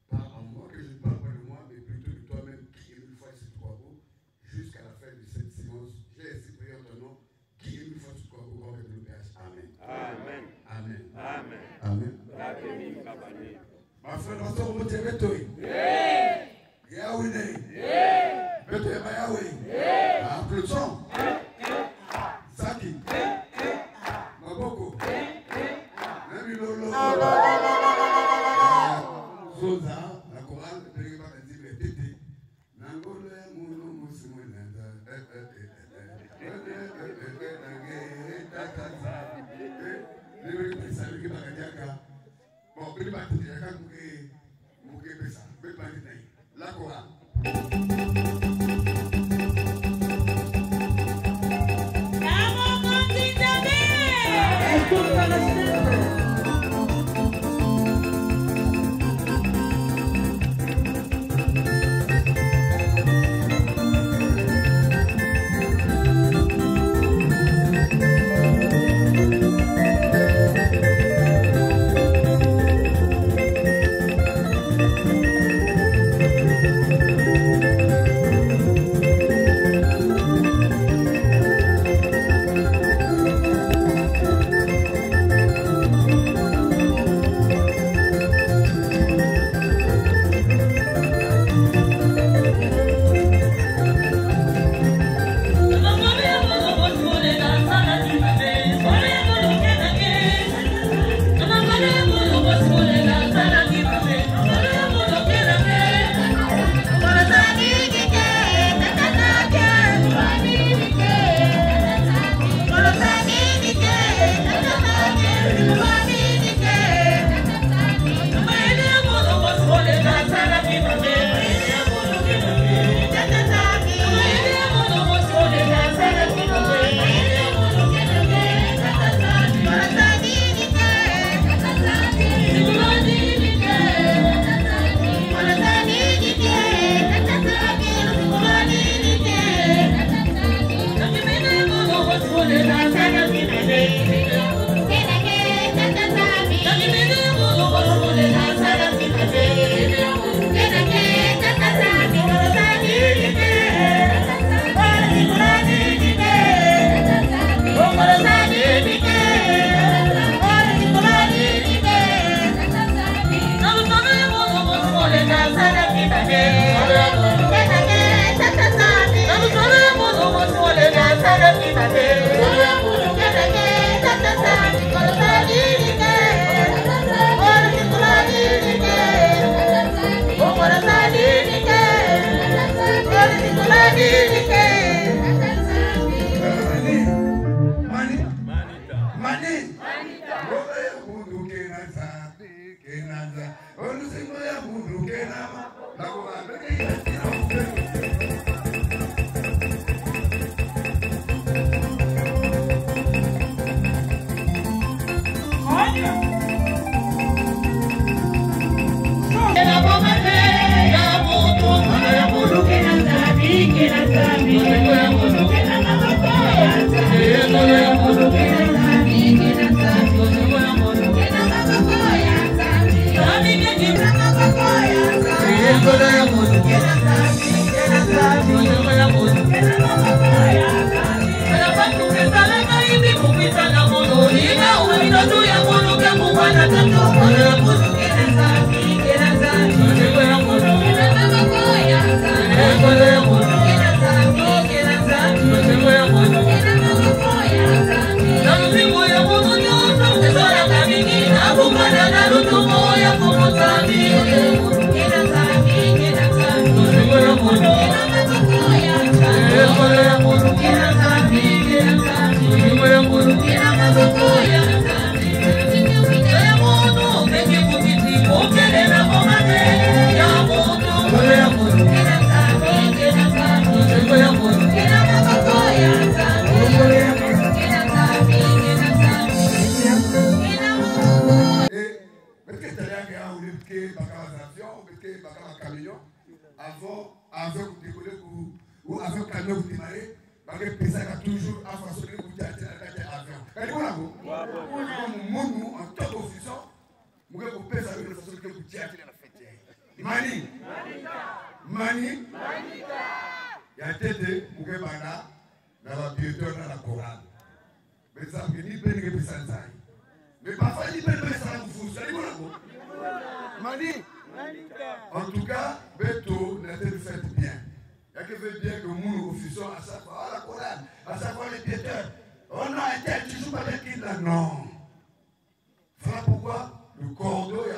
pas en moi, que je ne parle pas de moi, mais plutôt de toi-même qui est une fois sur toi, jusqu'à la fin de cette séance. J'ai ainsi prié en ton nom, qui est une fois sur toi, au grand maître de l'OPH. Amen. Amen. Amen. Amen. Amen. Ma frère pastor mote betoi. Yahweh ne. Betoi ba Yahweh. Applaudissons. Saki. Maboko. Nami lolo. Zoza, la chorale de Périgba dit le tété. Nangolo ya munu musimulanda. Bon, la chorale. En tout cas, Beto n'a été fait bien. Il y a qui veut bien que nous officions à chaque fois, la Coran, à chaque fois les piéteurs. On a un tel, tu joues pas avec qui là? Non. Voilà pourquoi le cordeau, il y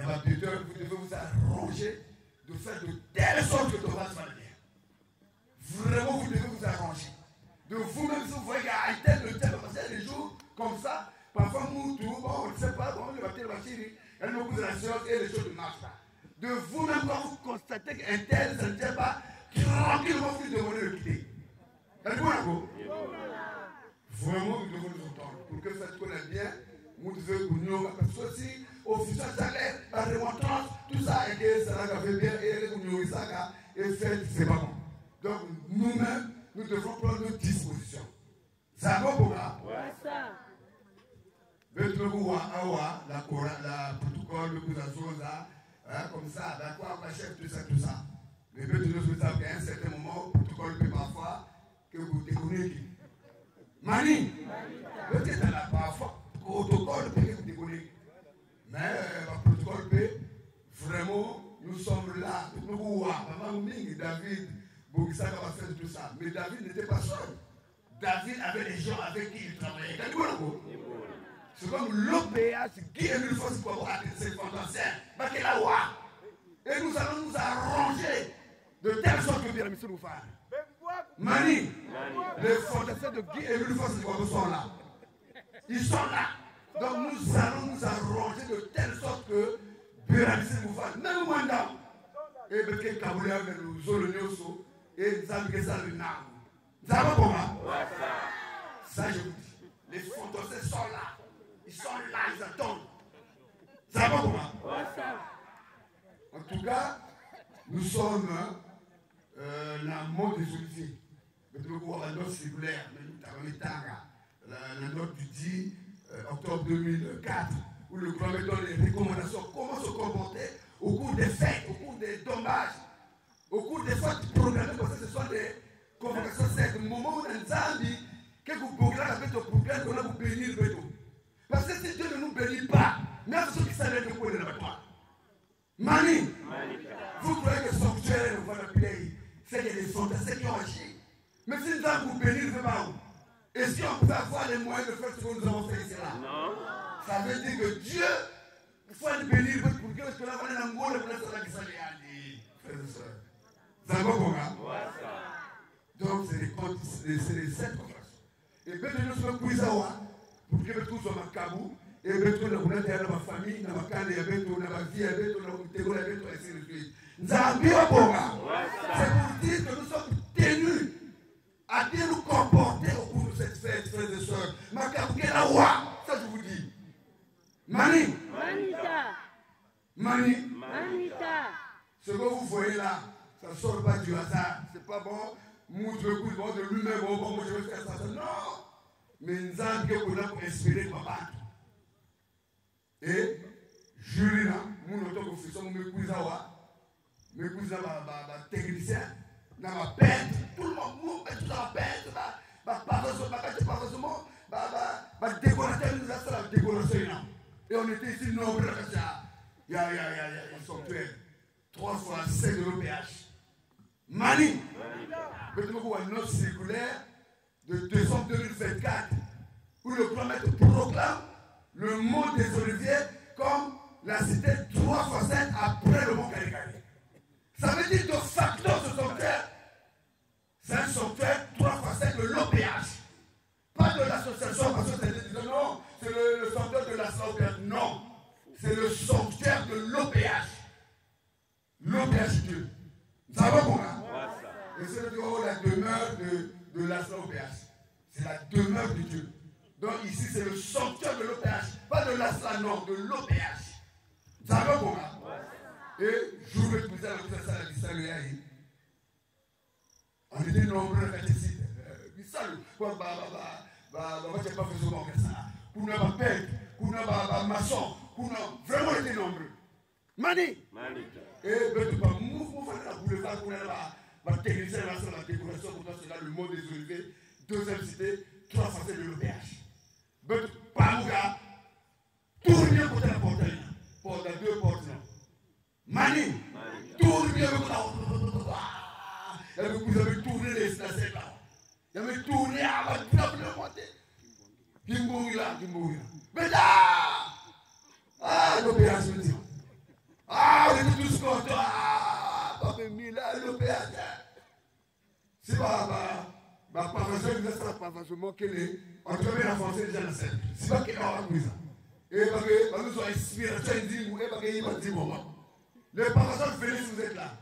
a un piéteur, vous devez vous arranger de faire de telle sorte que ton vase va bien. Vraiment, vous devez vous arranger. De vous-même, si vous voyez qu'il y a un tel, parce qu'il y a des jours comme ça, parfois, nous, bon, on ne sait pas, bon, le bâtiment, il y a beaucoup de la science et les choses ne marchent pas. De vous-même, quand vous constatez qu'un tel, ça ne tient pas, tranquillement, vous lui demandez de quitter. Vraiment, nous devons nous entendre. Pour que ça se connaisse bien, nous devons nous parce que si, officiel, salaire, la remontance, tout ça, et que ça va faire bien, et nous ça, et fait, c'est pas bon. Donc, nous-mêmes, nous devons prendre nos dispositions. Ça va pour moi? Ouais, ça. Le protocole, le comme ça, d'accord, on achète tout ça. Mais nous savons qu'à un certain moment, le protocole peut parfois que vous déconnez. Mani, peut-être là parfois, le protocole peut que vous déconnez. Mais le protocole peut vraiment, nous sommes là. Maman David, Bogissa va faire tout ça. Mais David n'était pas seul. David avait des gens avec qui il travaillait. C'est comme l'OPH qui est une force pour avoir ses fantaisiens. Et nous allons nous arranger de telle sorte que bien la mission nous fasse. Mani, les fantaisiens de Guy et une force sont là. Ils sont là. Donc nous allons nous arranger de telle sorte que bien la mission nous fasse. Même moi, et bien que Kaboulé avec le Zolonioso et Zambé Zalina. Vous savez comment? Ça, je vous dis. Les fantaisiens sont là. Ils sont là, ils attendent. Ça va comment? En tout cas, nous sommes la mode des Oliviers. La note circulaire, la note du 10 octobre 2004, où le gouvernement donne les recommandations, comment se comporter au cours des fêtes, au cours des dommages, au cours des fêtes programmées, parce que ce sont des convocations, c'est le moment où on a un Zambi, que vous programmez avec le programme qu'on a pour bénir le béton. Parce que si Dieu ne nous bénit pas, même ceux qui savent de quoi il est toi. Mani, vous croyez que son sanctuaire va le payer, c'est qu'il y a des fantaisies qui ont agi. Mais si nous allons vous bénir, c'est pas où? Et si on peut avoir les moyens de faire ce que nous avons fait ici là? Non. Ça veut dire que Dieu, il faut le bénir pour que ce que là, on est dans le monde, pour que ça soit frères et sœurs. Ça va comment? Donc, c'est les 7 confessions. Et maintenant, nous sommes Kouizawa. Pour que tout soit ma cabou, et que tout le monde ait ma famille, ma canne, et que ma vie, et que mon tégo, et que ainsi de suite. C'est pour dire que nous sommes tenus à bien nous comporter au cours de cette fête, frères et sœurs. Ma cabou, quelle la roi, ça je vous dis. Mani. Ce que vous voyez là, ça ne sort pas du hasard. C'est pas bon, moi je veux de lui-même, moi je veux faire ça. Non! Mais nous avons inspiré papa. Et Julien, nous avons fait mes cousins, techniciens, dans ma pète, tout le monde, nous mettons dans la pète, ma décoration, nous avons fait la décoration. Et on était ici nombreux, il y a un sanctuaire, 3 fois 7 de l'OPH. Mani, nous avons une note circulaire de décembre 2024, où le prophète proclame le mont des Oliviers comme la cité 3 fois 7 après le mont Karikari. Ça veut dire de facto ce sanctuaire, c'est un sanctuaire 3 fois 7 de l'OPH. Pas de l'association, parce que c'est non, c'est le sanctuaire de la sanctuaire. Non, c'est le sanctuaire de l'OPH. L'OPH Dieu. Ça va pour moi? Et c'est la demeure de la OPH. C'est la demeure de Dieu. Donc ici, c'est le sanctuaire de l'OPH. Pas de l'Asla, non, de l'OPH. Ça va pour moi? Et je vais vous dire ça, on était nombreux à faire ici. Salut. Quoi, moi, j'ai pas fait souvent que ça. Qu'on n'a pas pète, qu'on n'a pas maçon, qu'on a vraiment été nombreux. Mani. Et ben, tu vas mouvement faire la boulevard, qu'on a la technicien, la décoration, pour toi, c'est là le mot des Oliviers. Deuxième cité, 3 fois de l'OPH. Ben, pas mon gars, tout bien pour la porte. Pour les 2 portes, non. Mani, tourne bien avec là. Vous avez tourné les stations là. Vous avez tourné à votre propre moitié. Kimboula. Mais là, l'opération. On est tous contents. Papa Mila, l'opération. C'est pas que les. On peut bien avancer déjà la scène. C'est pas qu'il y a un peu ça. Et parce que nous sommes inspirés, et parce qu'il y a un petit moment. Les parents venez si vous êtes là.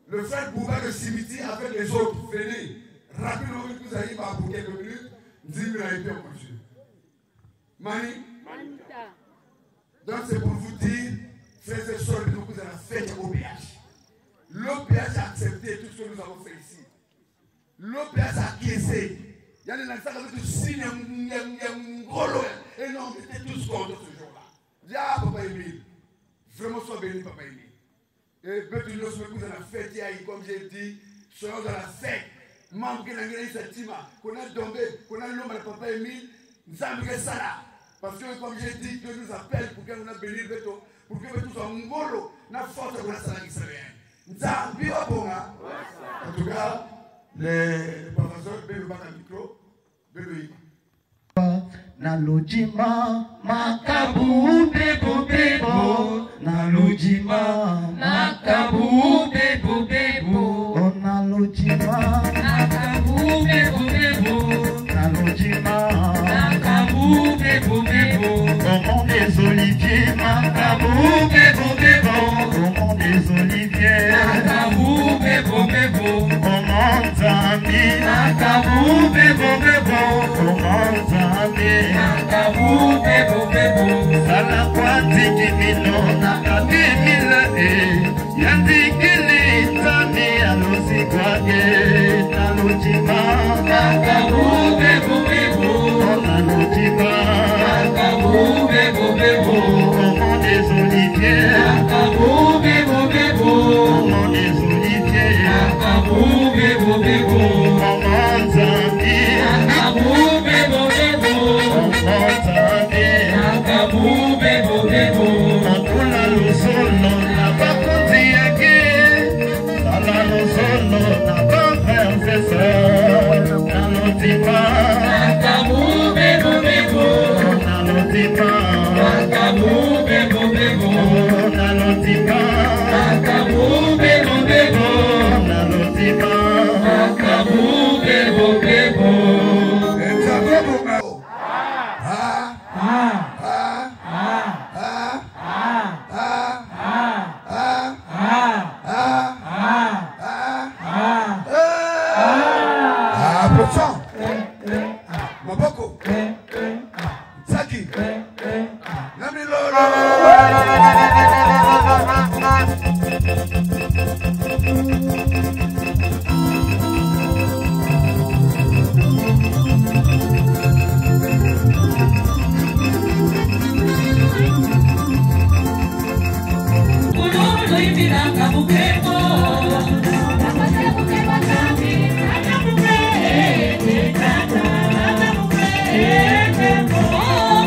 Le frère Bouba de Simiti avec les autres, venez. Rapidement, vous allez pour quelques minutes. 10 minutes à été en monsieur. Mani. Donc c'est pour vous dire, frères et sœurs, que vous avez fait l'OPH. L'OPH a accepté tout ce que nous avons fait ici. L'OPH a acquiescé. Il y a des gens qui ont signé un gros et non, on était tous contre ce jour-là. Dis ah, Papa Émile, vraiment sois béni, Papa Émile. Et peut-être nous sommes dans la fête, comme j'ai dit, soyons dans la fête. Membre qui n'a pas cette team, qu'on a tombé, qu'on a l'homme à Papa Émile, nous avons fait ça là. Parce que comme j'ai dit, Dieu nous appelle pour que nous bénir le béton, pour que nous soyons un golo, nous force pour la salle israélienne. Nous avons vu au bon. En tout cas, les professeurs, ben le bac à micro, ben le Nalojima makabu bebo bebo Nalojima makabu bebo bebo Oh nalojima makabu bebo bebo Nalojima makabu bebo bebo Au monde des oliviers makabu bebo bebo Au monde des oliviers makabu bebo bebo Au monde zami makabu bebo bebo Au monde zami Nakabu bebo bebo Sala kwati kimino Nakabi mila Yandikili tani alosi kwage Nalojima Nakabu bebo bebo Nalojima Nakabu bebo bebo Comment des oliviers Nakabu bebo bebo Comment des oliviers Nakabu bebo bebo Comment zami Nakabu bebo bebo Nakabu bebo bebo Makula luzolo na bakuti yake Sala luzolo na bakuti Nalotipa Nakabu bebo bebo Nalotipa Nakabu bebo bebo Nalotipa Nakabu bebo bebo Nalotipa Nakabu bebo bebo Oh,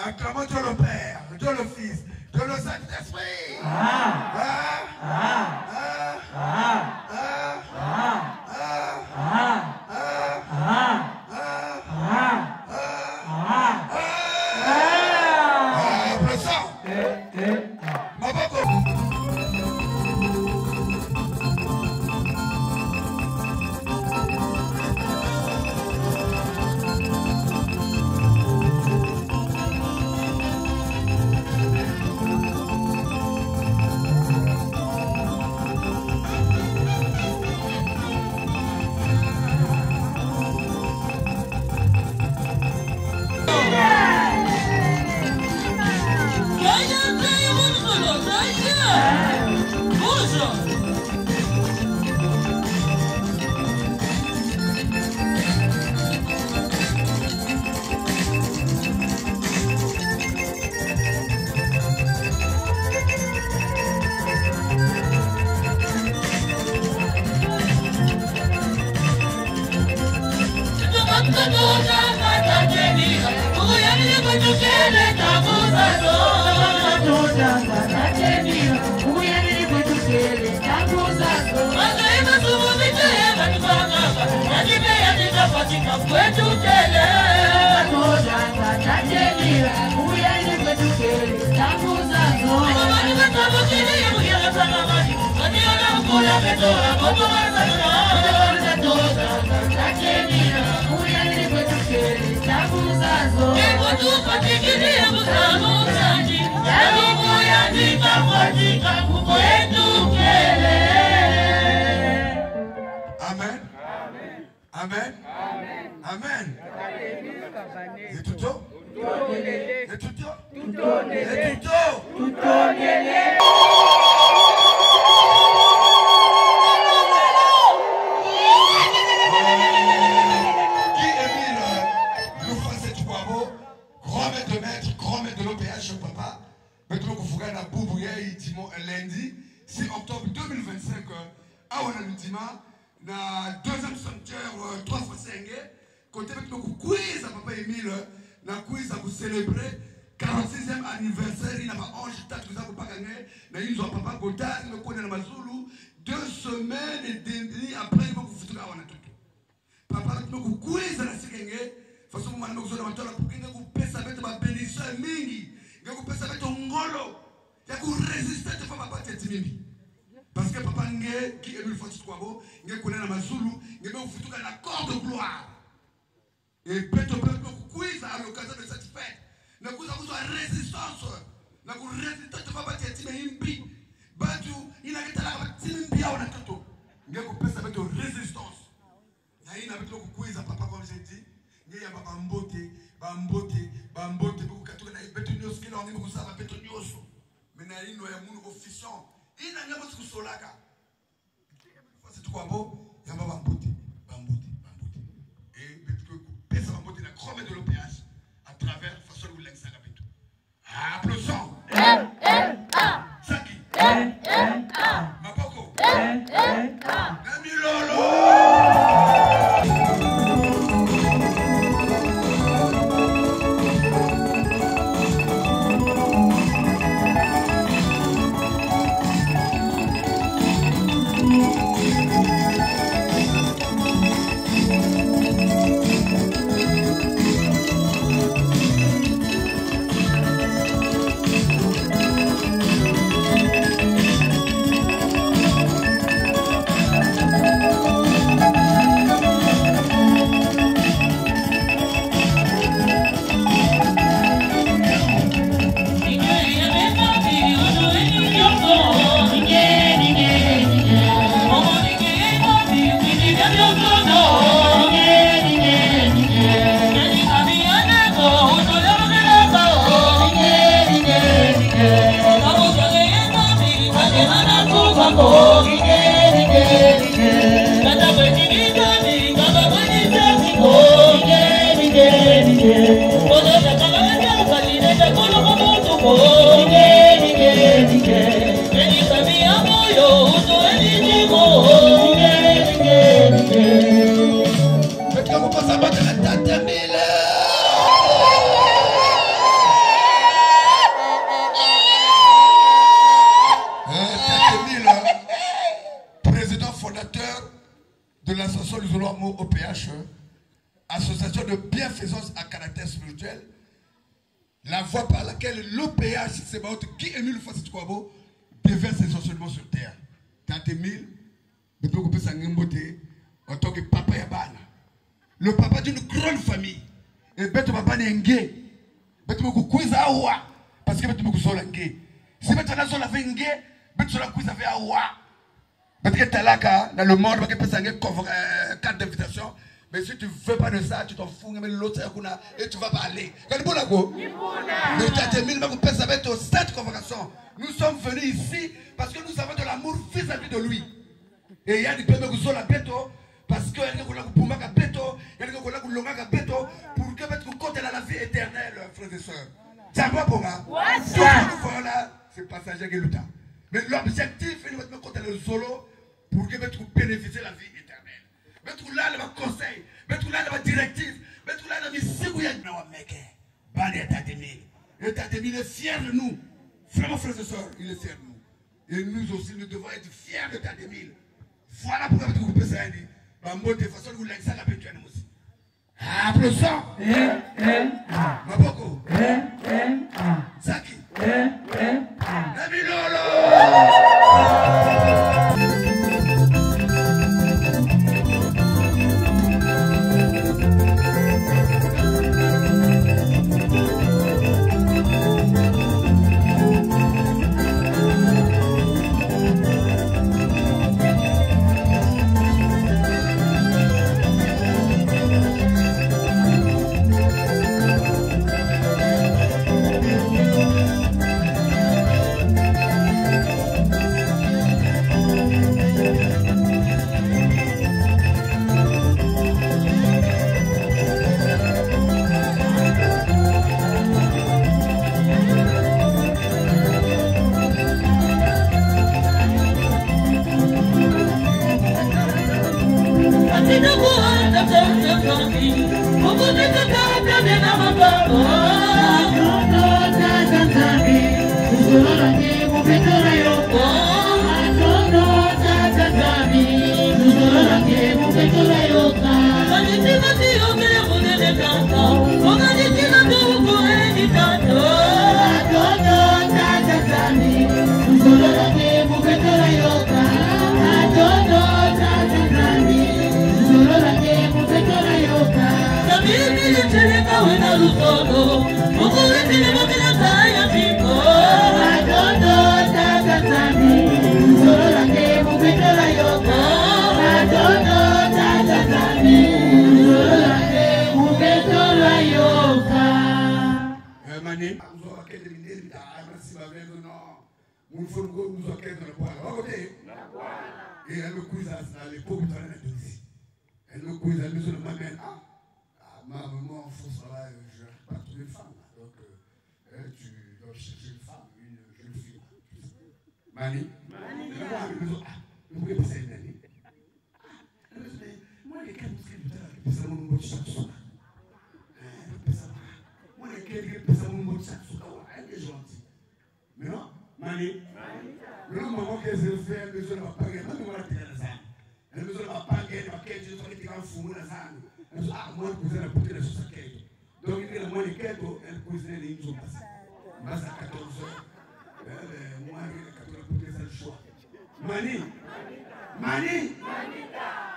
Acclamons Dieu le Père, Dieu le Fils, Dieu le Saint-Esprit. Amen. Amen. Et tout grand maître de l'OPH, papa, maintenant qu'on fera la boubouille lundi 6 octobre 2025, à Wanaludima, dans le deuxième sanctuaire 3 fois 5, côté avec notre quiz à papa Emile, dans le quiz à vous célébrer 46e anniversaire, il n'a pas 11 dates que vous n'avez pas gagné, mais ils ont papa Godard, il me connaît dans Mazulu, 2 semaines et demie après, il m'a vous foutu à Wanaludima. Papa avec notre quiz à la Sikenge, façon que nous avons dit que vous pouvez savoir que ma bénédiction est mingi, que vous pouvez savoir que ngolo, que vous résistez de faire ma partie de mingi. Parce que papa nge qui est le fort Kwabo, nge connaît la Mazulu, nge vous foutu dans l'accord de gloire. Et peut-être que quiz à l'occasion de cette fête, nous avons une résistance, nous avons une résistance de faire ma partie de mingi. Batu, il a été là avec Timbi à Wanatoto. Nge vous pouvez savoir que résistance. Il a été là avec quiz à papa comme j'ai dit. Il y a bambote, beaucoup de bétonios qui l'ont dit que ça va bétonios. Mais il y a un officiant. Il y a un autre solaka. C'est quoi beau? Il y a bambote. Et peut-être que bambote la chrome de l'OPH à travers la façon où l'Insa a fait tout. Applaudissons. Saki. Mapoko. Namilolo. laquelle l'OPH, c'est qui Émile Fassi Kwabo, déverse essentiellement sur terre. Tante Émile, en tant que papa Yabana. Le papa d'une grande famille. Et Beto Papa Nenge. Beto Moko Kouiza Awa. Parce que Beto Moko Sola Nge. Si Beto Nazola Venge, Beto Sola Kouiza Ve Awa. Beto Talaka, dans le monde, Beto Pessange, carte d'invitation. Mais si tu ne veux pas de ça, tu t'en fous, mais l'autre, et tu ne vas pas aller. Mais Tante Émile, cette convocation. Nous sommes venus ici parce que nous avons de l'amour vis-à-vis de lui. Et il y a des peuples qui sont là, parce que il y a des gens qui pour que vous comptez la vie éternelle, frères et sœurs. C'est pas pour moi. C'est passager qui est le temps. Mais l'objectif, c'est de compter le solo pour que vous bénéficiez de la vie éternelle. Mettre là le conseil, mettre là le directif, mettre là le missigouya. Et Tante Émile est fier de nous. Vraiment, frères et sœurs, il est fier de nous. Et nous aussi, nous devons être fiers de Tante Émile. Voilà pourquoi vous pouvez ça dire. De façon, vous l'avez ça la peinture aussi. Applaudissons. Maboko. Zaki. Namilolo. Et elle me couise à l'époque où elle me couise, elle me dit, maman, il faut savoir, je n'arrive pas à trouver une femme. Donc, tu dois chercher une femme, une jeune fille. Mani. Elle me dit, vous pouvez passer une année. Elle me dit, moi, les cas, je suis mon mot de chaque soir. Moi, les cas, je suis mon mot de chaque soir. Elle est gentille. Mais non, Mani. Le moment que je fais, elle me dit, elle ne va pas gagner. Elle me dit, elle ne va pas gagner. Elle me dit, elle ne va pas gagner. Moi, je cousin, elle a la sauce à Keto. Donc, il y a le moins de Keto, elle cousin, elle est une chose. Mas à 14 heures, moi, elle a 14 heures pour que ça le choix. Mani.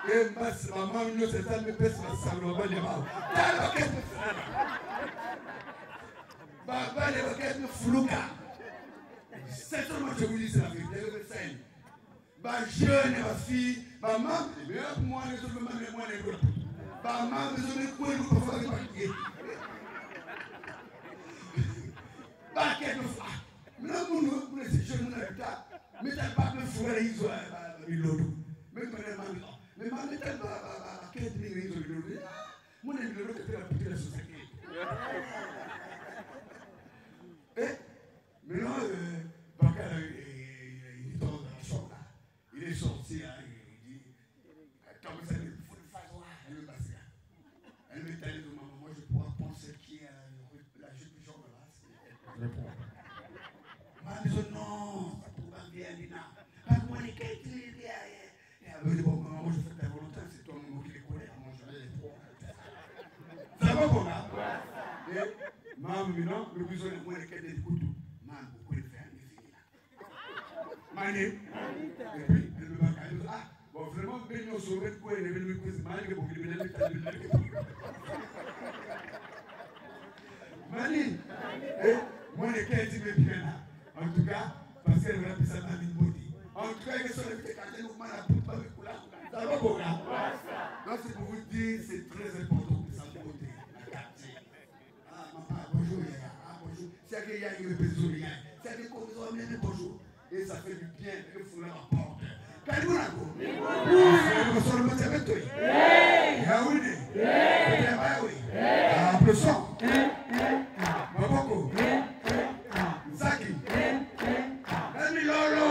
Et maman, nous, c'est ça, mais pèse la salle, on va les voir. T'as le paquet de Baba, le paquet de Flouka. C'est seulement que je vous dis, c'est la vérité, le médecin. Ma jeune et ma fille, maman, mais moi, les autres, moi, les autres. Maman, je ne peux pas faire de papier. Mais je ne sais pas. Mais tu n'as pas de frère, ils ont eu l'autre. Mais tu n'as pas de mais ma mère n'a pas de l'autre. Moi, je ne sais pas de la société. Mais non, il est dans la chambre là. Il est sorti, il dit, comme ça, il faut le faire. Elle me dit, maman, moi je pourrais penser qui est la jupe jaune là. Maman dit, non, ça pourra bien, Nina. Parce que moi, les quêtes, elle me dit, bon, maman, moi je fais ta volonté, c'est toi, maman, qui les connaît, moi je les prends. Ça va, bon, là? Maman, non, le besoin de moi, les des couteaux. Man, beaucoup de faire, mais fini là. Mané. Et puis, elle me va dire, ah, bon, vraiment, ben, on se remet quoi, elle est venue me poser, mané, que pour qu'il me donne Mané. Et moi, les cas, ils me bien là. En tout cas, parce qu'elle va appeler ça dans une beauté. En tout cas, ils sont les petits quand nous la poupe avec la ça va beaucoup là. Donc, c'est pour vous dire, c'est très important de sa beauté, la quartier. Ah, maman, bonjour, Yaya. Ah, bonjour. C'est qu'il y a une besoin, c'est qu'il faut nous amener bonjour. Et ça fait du bien que vous la porte. Kalibunako. Vous sommes le matin avec toi. Yaouni. Yaouni. Applaudissons. Maboko. Zaki. Nami Lolo.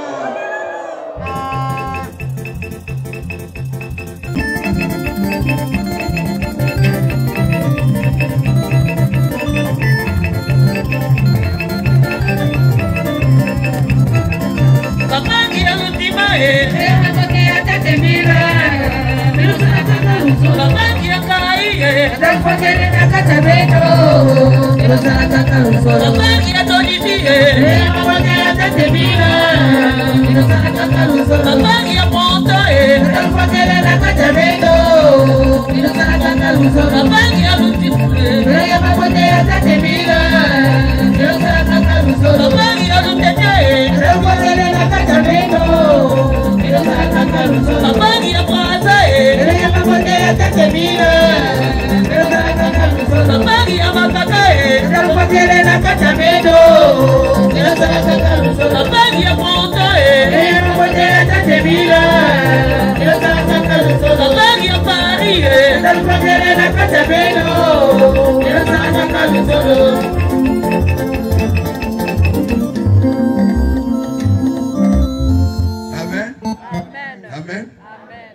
Amen.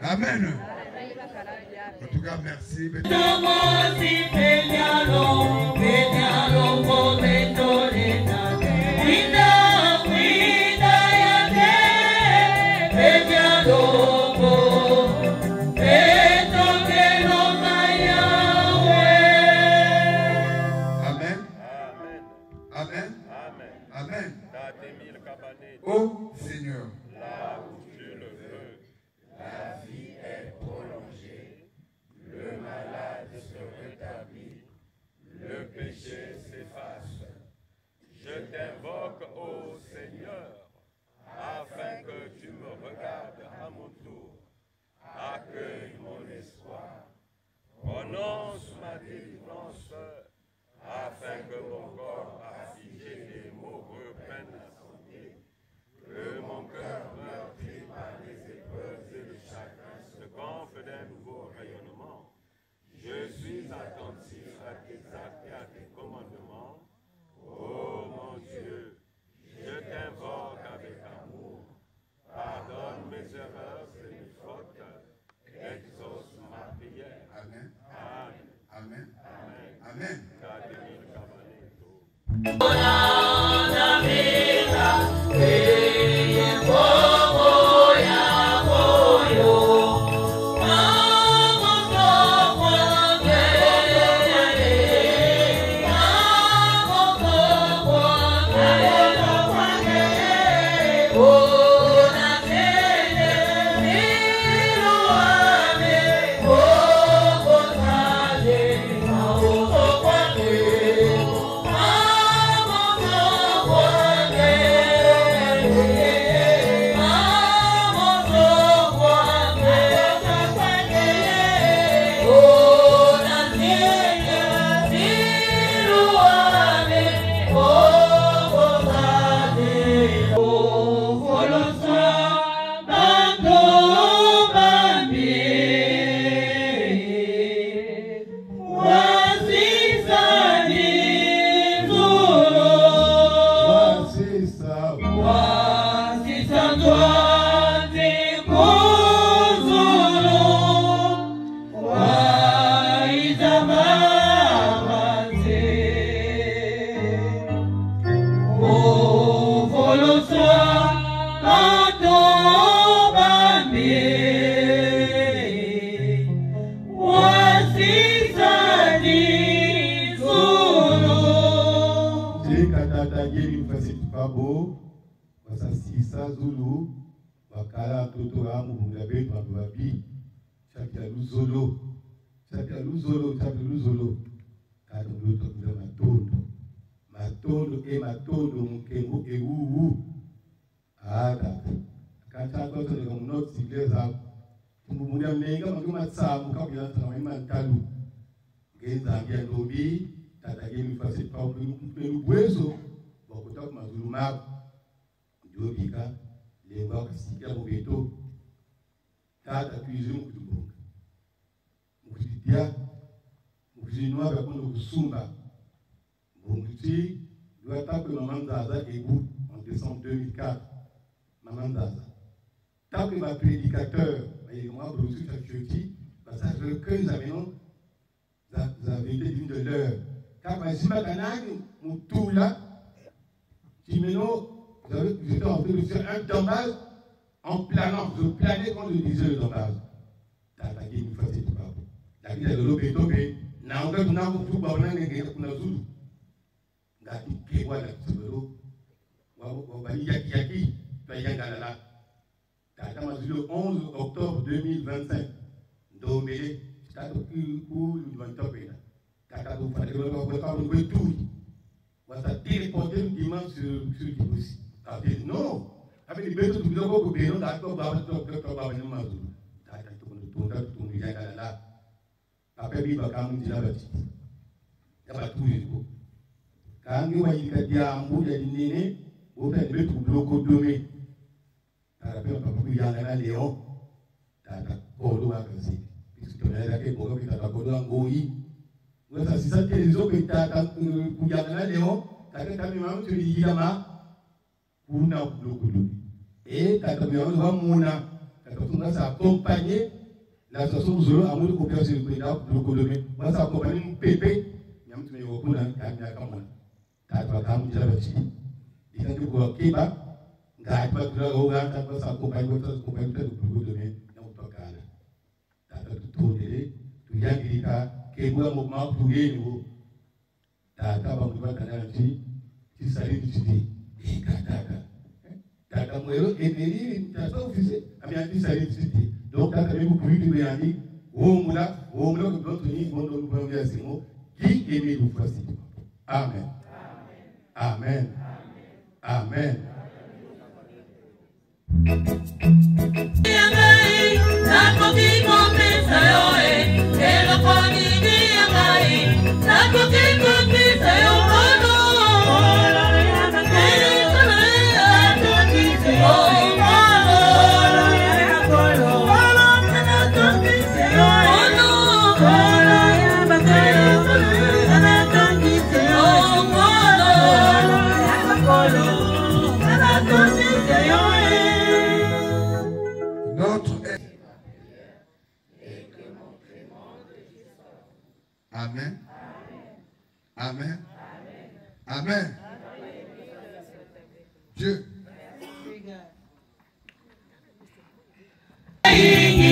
Amen. En tout cas, merci. Amen. Amen. Oh Seigneur. Là où tu le veux, la vie est prolongée, le malade se rétablit, le péché s'efface. Je t'invoque, ô Seigneur, afin que tu me regardes à mon tour. Accueille mon espoir. Prononce ma délivrance, afin que mon corps affligé des maux reprenne la santé. Que mon cœur meurtri par les épreuves et le chagrin se gonfle d'un nouveau rayonnement. Je suis attentif à tes actes et à tes commandements. Oh mon Dieu, je t'invoque avec amour. Pardonne mes erreurs et mes fautes. Exauce ma prière. Amen. Amen. Amen. Amen. Amen. Voici sa ni mfasi tukabo wasasisa zulu wakala toto amu bungabe pababi chapia luzolo kada mluto kuna matondo mkembo ada kata kwa to ngam not sigleza tumubunya menga maguma tsamu kabya tsama imantalu genza mbia ndobi tatageni fasi pa pelu bwezo wakuta mazuluma jobika lengwa kasikia bobeto tata tuizimu kutubonga mukutia mukujinwa bakondo kusumba bonguti doit taper maman Zaza Ebou en décembre 2004 maman Zaza taper ma prédicateur et moi Bruce Chachuti parce que recueil nous avez été d'une de l'heure car ma zima kanani mutula Timeno j'étais en train de faire un dommage en planant je planais quand je disais le dommage tata gini fasi tukapo lakini lelo betobe naomba tunako tuba wanange kuna zulu ngati kewa na tsolo wabali yaki tuyangala la tata mazulu le 11 octobre 2025 ndomele tata ku lu vantopena tata ko fale ko ko tout wasa téléporter dimanche sur Djibouti après non avec les beto tu dois ko beno da ko baba ni mazulu tata to yangala la après bi bakamu dilabati yaba tout kangi wajika diambu ya dinene open betu bloko dome tarape papa kuyanga na leo tata kodo akazi pisitona ke boga bitata kodo ngoi wesa sisa telezo bitata kuyanga na leo tata kami mamu tuli yama kuna bloko dome tata biamu wa muna tata tunga sa accompagner l'association Zolo amour coopération de bloko dome wa sa accompagner pepe nyam tuni wokuna kanya kamona tata kamu jabati ikandu ko kiba ngai pa dura go ga tata sa ko pai ko bloko dome na utokana tata tutodele tuyangirika ke bwa mo ma tuyeni tata ba mwa kana ti tisali titi tata mwero eneri tata office amia tisali titi donc tata me ku kuyi be ani o mula ko do ni bondo lu ba ya simo ki emi lu fasi amen. Amen. Amen. Amen. Amen. Amen. Dieu. Hallelujah.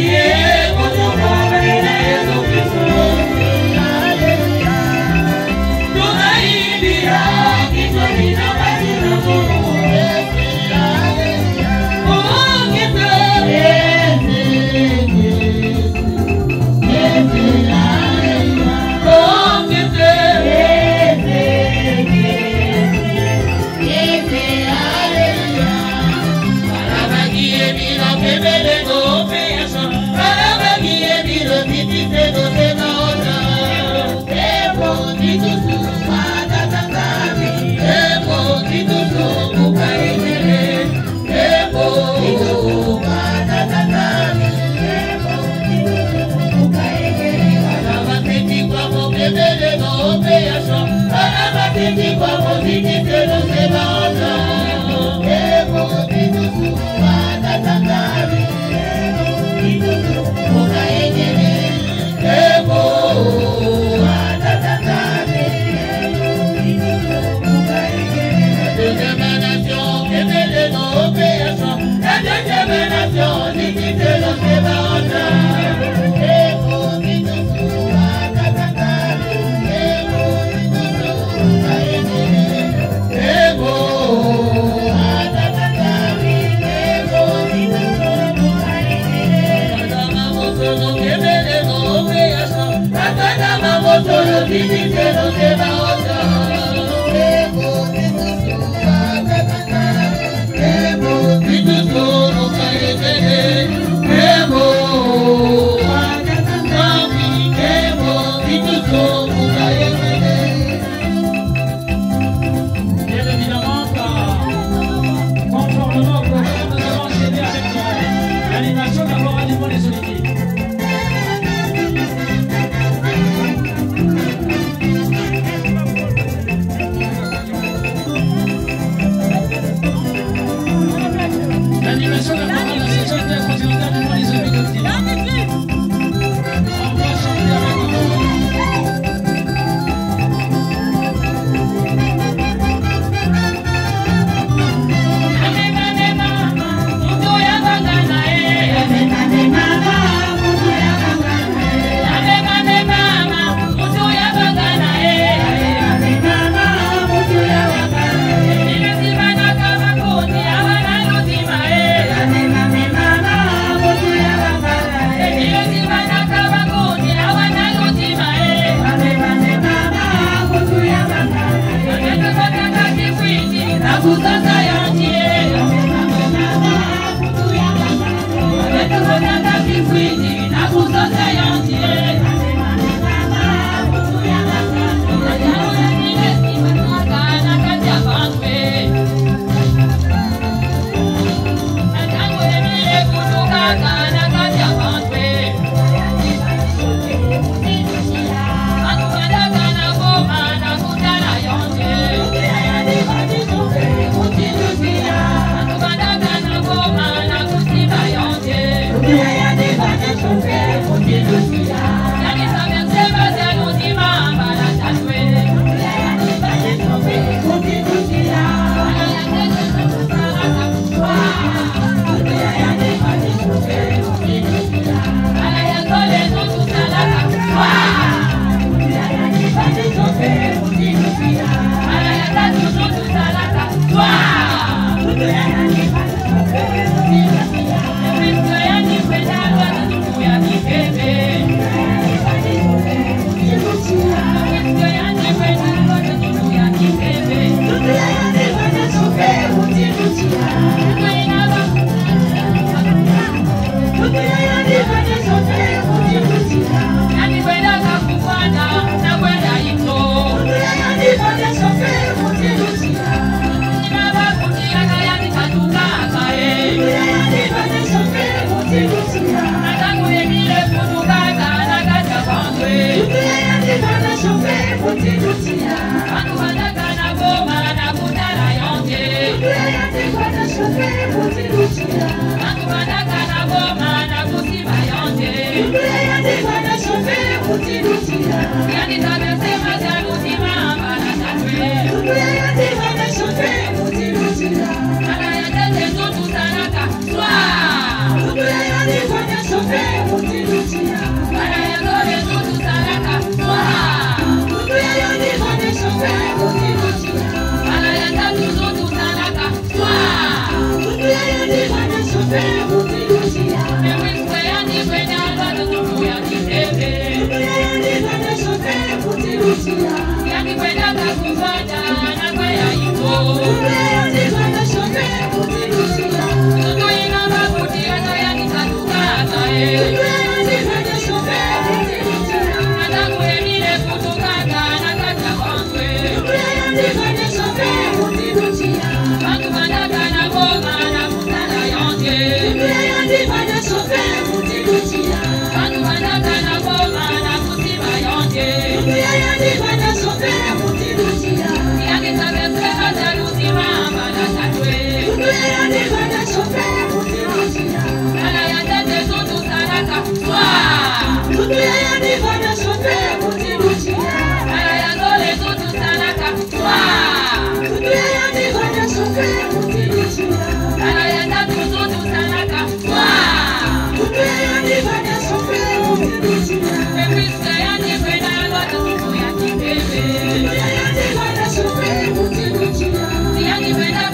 When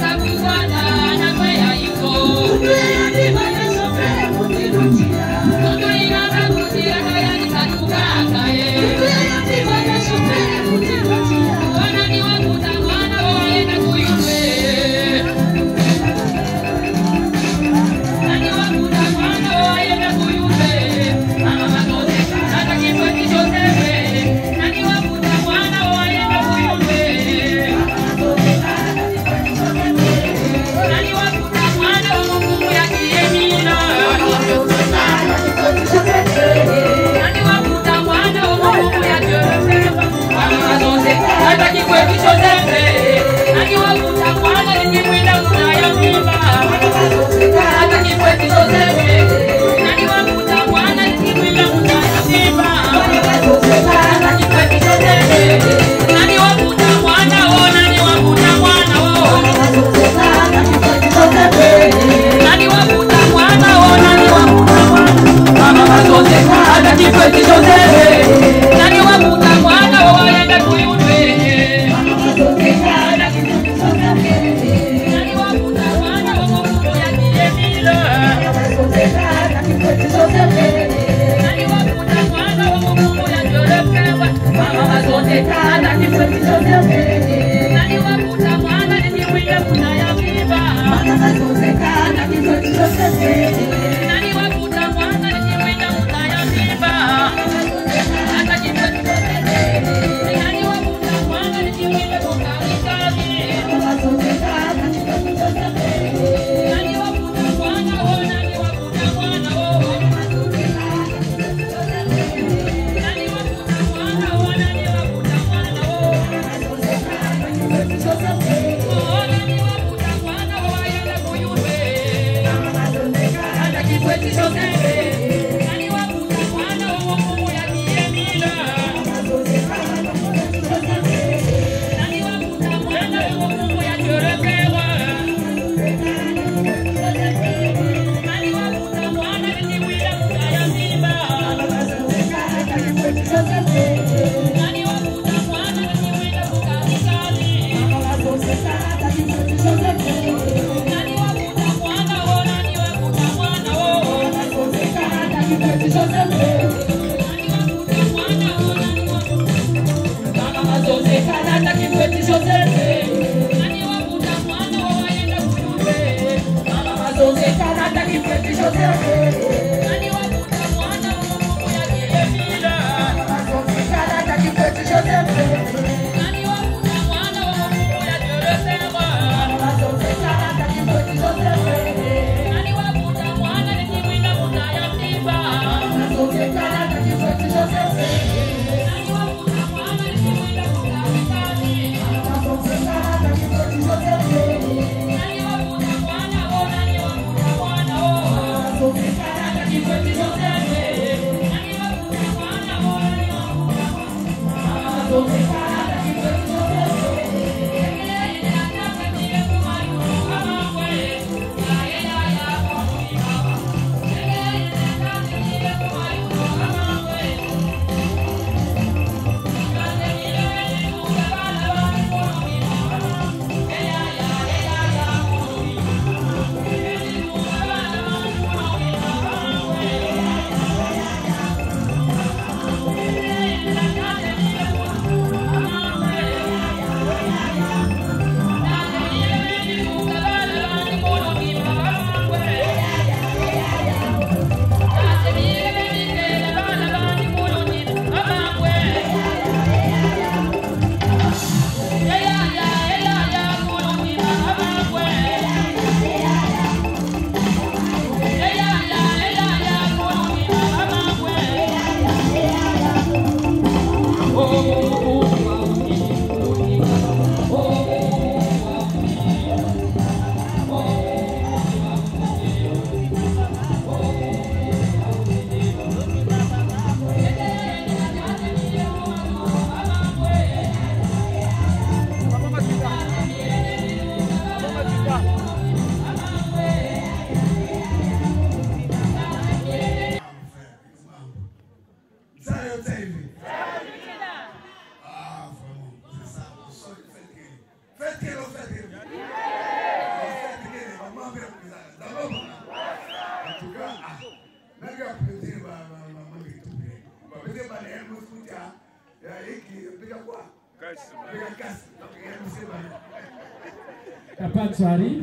Kapak Soari,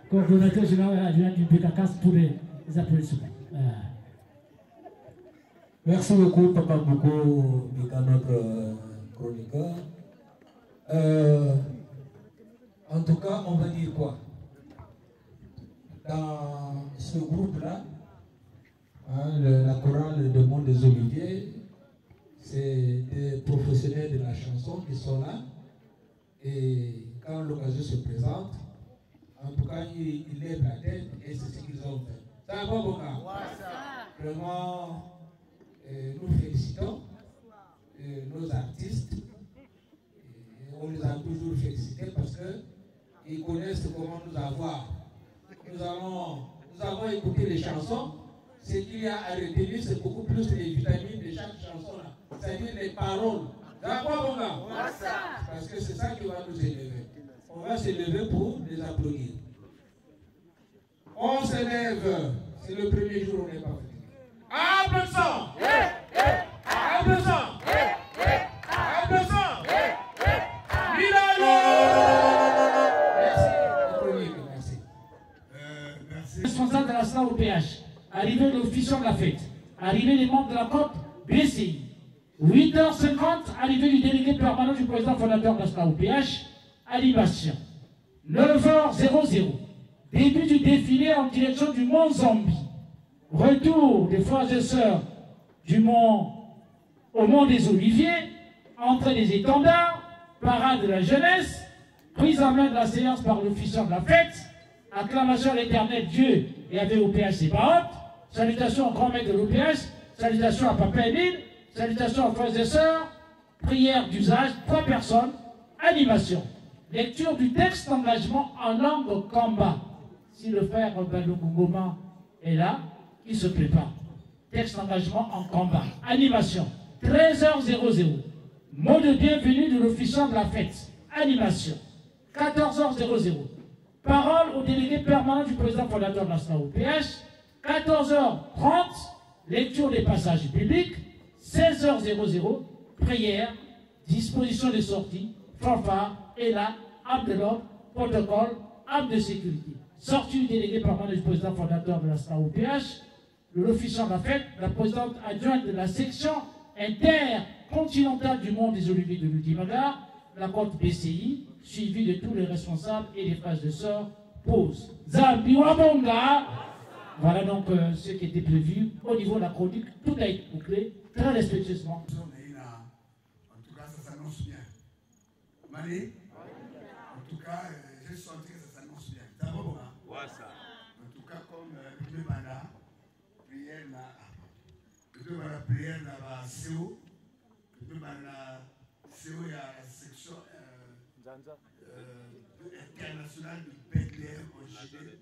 coordonnateur général adjoint du BKCAS pour les applaudissements. Merci beaucoup, Papa Bouko, notre chroniqueur. En tout cas, on va dire quoi? Dans ce groupe-là, la chorale de Monde des Oliviers, c'est des professionnels de la chanson qui sont là. Et quand l'occasion se présente, en tout cas, ils lèvent la tête et c'est ce qu'ils ont fait. Ça va pas, Boka? Vraiment, nous félicitons nos artistes. On les a toujours félicités parce qu'ils connaissent comment nous avoir. Nous avons écouté les chansons. Ce qu'il y a à retenir, c'est beaucoup plus les vitamines de chaque chanson là. C'est-à-dire les paroles. D'accord, mon gars? Parce que c'est ça qui va nous élever. On va s'élever pour les applaudir. On s'élève. C'est le premier jour, on n'est pas fait. Applaudissons! Applaudissons! Applaudissons! Milano! Merci. la SNAOPH, arrivée de l'officiant de la fête, arrivée des membres de la COP BCI. 8h50, arrivée du délégué permanent du président fondateur de la SNAOPH, animation. 9h00, début du défilé en direction du Mont Zambie. Retour des frères et sœurs du Mont au Mont des Oliviers, entrée des étendards, parade de la jeunesse, prise en main de la séance par l'officiant de la fête, acclamation à l'éternel Dieu et avec OPH ses paroles, salutations au grand maître de l'OPH, salutations à Papa Émile, salutations aux frères et sœurs, prière d'usage, 3 personnes, animation, lecture du texte d'engagement en langue Kamba. Si le frère Balunguma est là, il se prépare. Texte d'engagement en Kamba. Animation, 13h00. Mot de bienvenue de l'officiant de la fête. Animation, 14h00. Parole au délégué permanent du président fondateur de la SNAOPH. 14h30, lecture des passages bibliques. 16h00, prière, disposition des sorties, fanfare, et là, âme de l'ordre, protocole, âme de sécurité. Sortie du délégué permanent du président fondateur de la SNAOPH, l'officiant de la fête, la présidente adjointe de la section intercontinentale du monde des Oliviers de l'Ultimagar, la côte BCI, suivi de tous les responsables et les frères et sœurs, pause. Zambi Wabonga. Voilà donc ce qui était prévu au niveau de la chronique. Tout a été bouclé très respectueusement. En tout cas, ça s'annonce bien. Mali, en tout cas, j'ai senti que ça s'annonce bien. Ça va bon, hein? Ouais, ça. En tout cas, comme le mandat, prière la prière là, CO, le mandat CO, il y a la section internationale du Bethléem au Chili.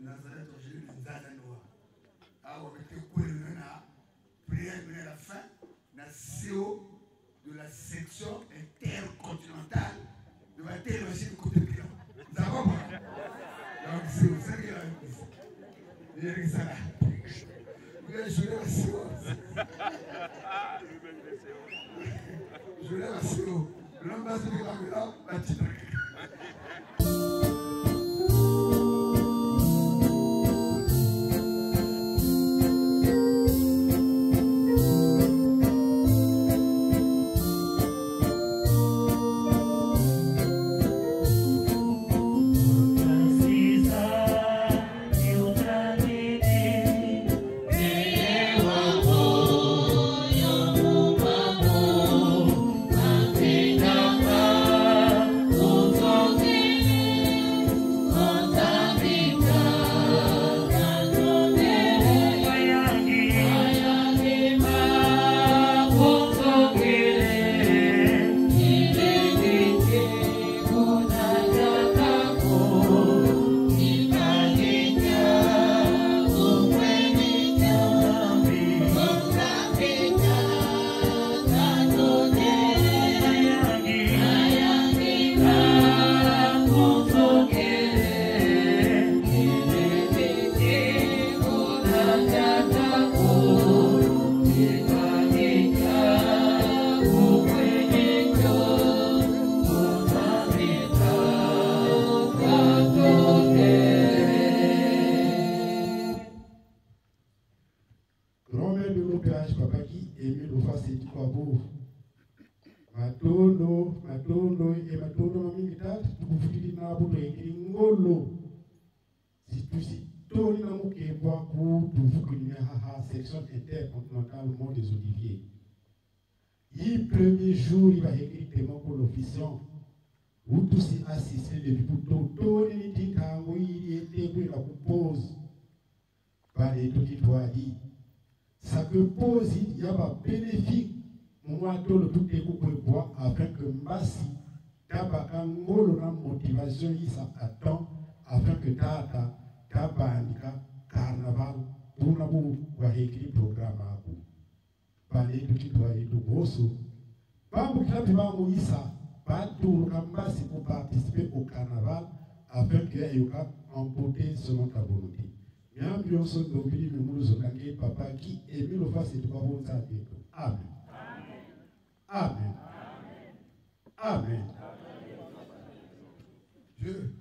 Nazareth au Chili, de Nzadanoa. Alors, on était coulé prière à la fin, la CO de la section intercontinentale de la télévision du côté de Client. Vous avez compris? Donc, c'est ça qu'il y a ici. Il y a ça là. Vous allez jouer la CO. Jouer la CO. L'ambassade de la petite. Section intercontinentale au Mont des Oliviers. Le premier jour, il va écrire témoin pour l'officiant. Où tous s'y assistent depuis tout tout les dit il était pour la pause. Par les tout dit. Ça que pose, il y a pas bénéfique. Moi, tout le tout est pour boire afin que Mbassi, Tabakangolo, la motivation, il s'attend afin que Tata, Tabanika, Carnaval, pour la écrit programme à vous. Parler de qui doit être grosso. Pas pour que la Moïsa, pas tout le Mbassi pour participer au carnaval afin qu'il y ait emporté selon ta volonté. Bien, bien, son domini, mais nous avons papa qui est mis le face et tout le monde. Amen. Amen. Amen. Dieu.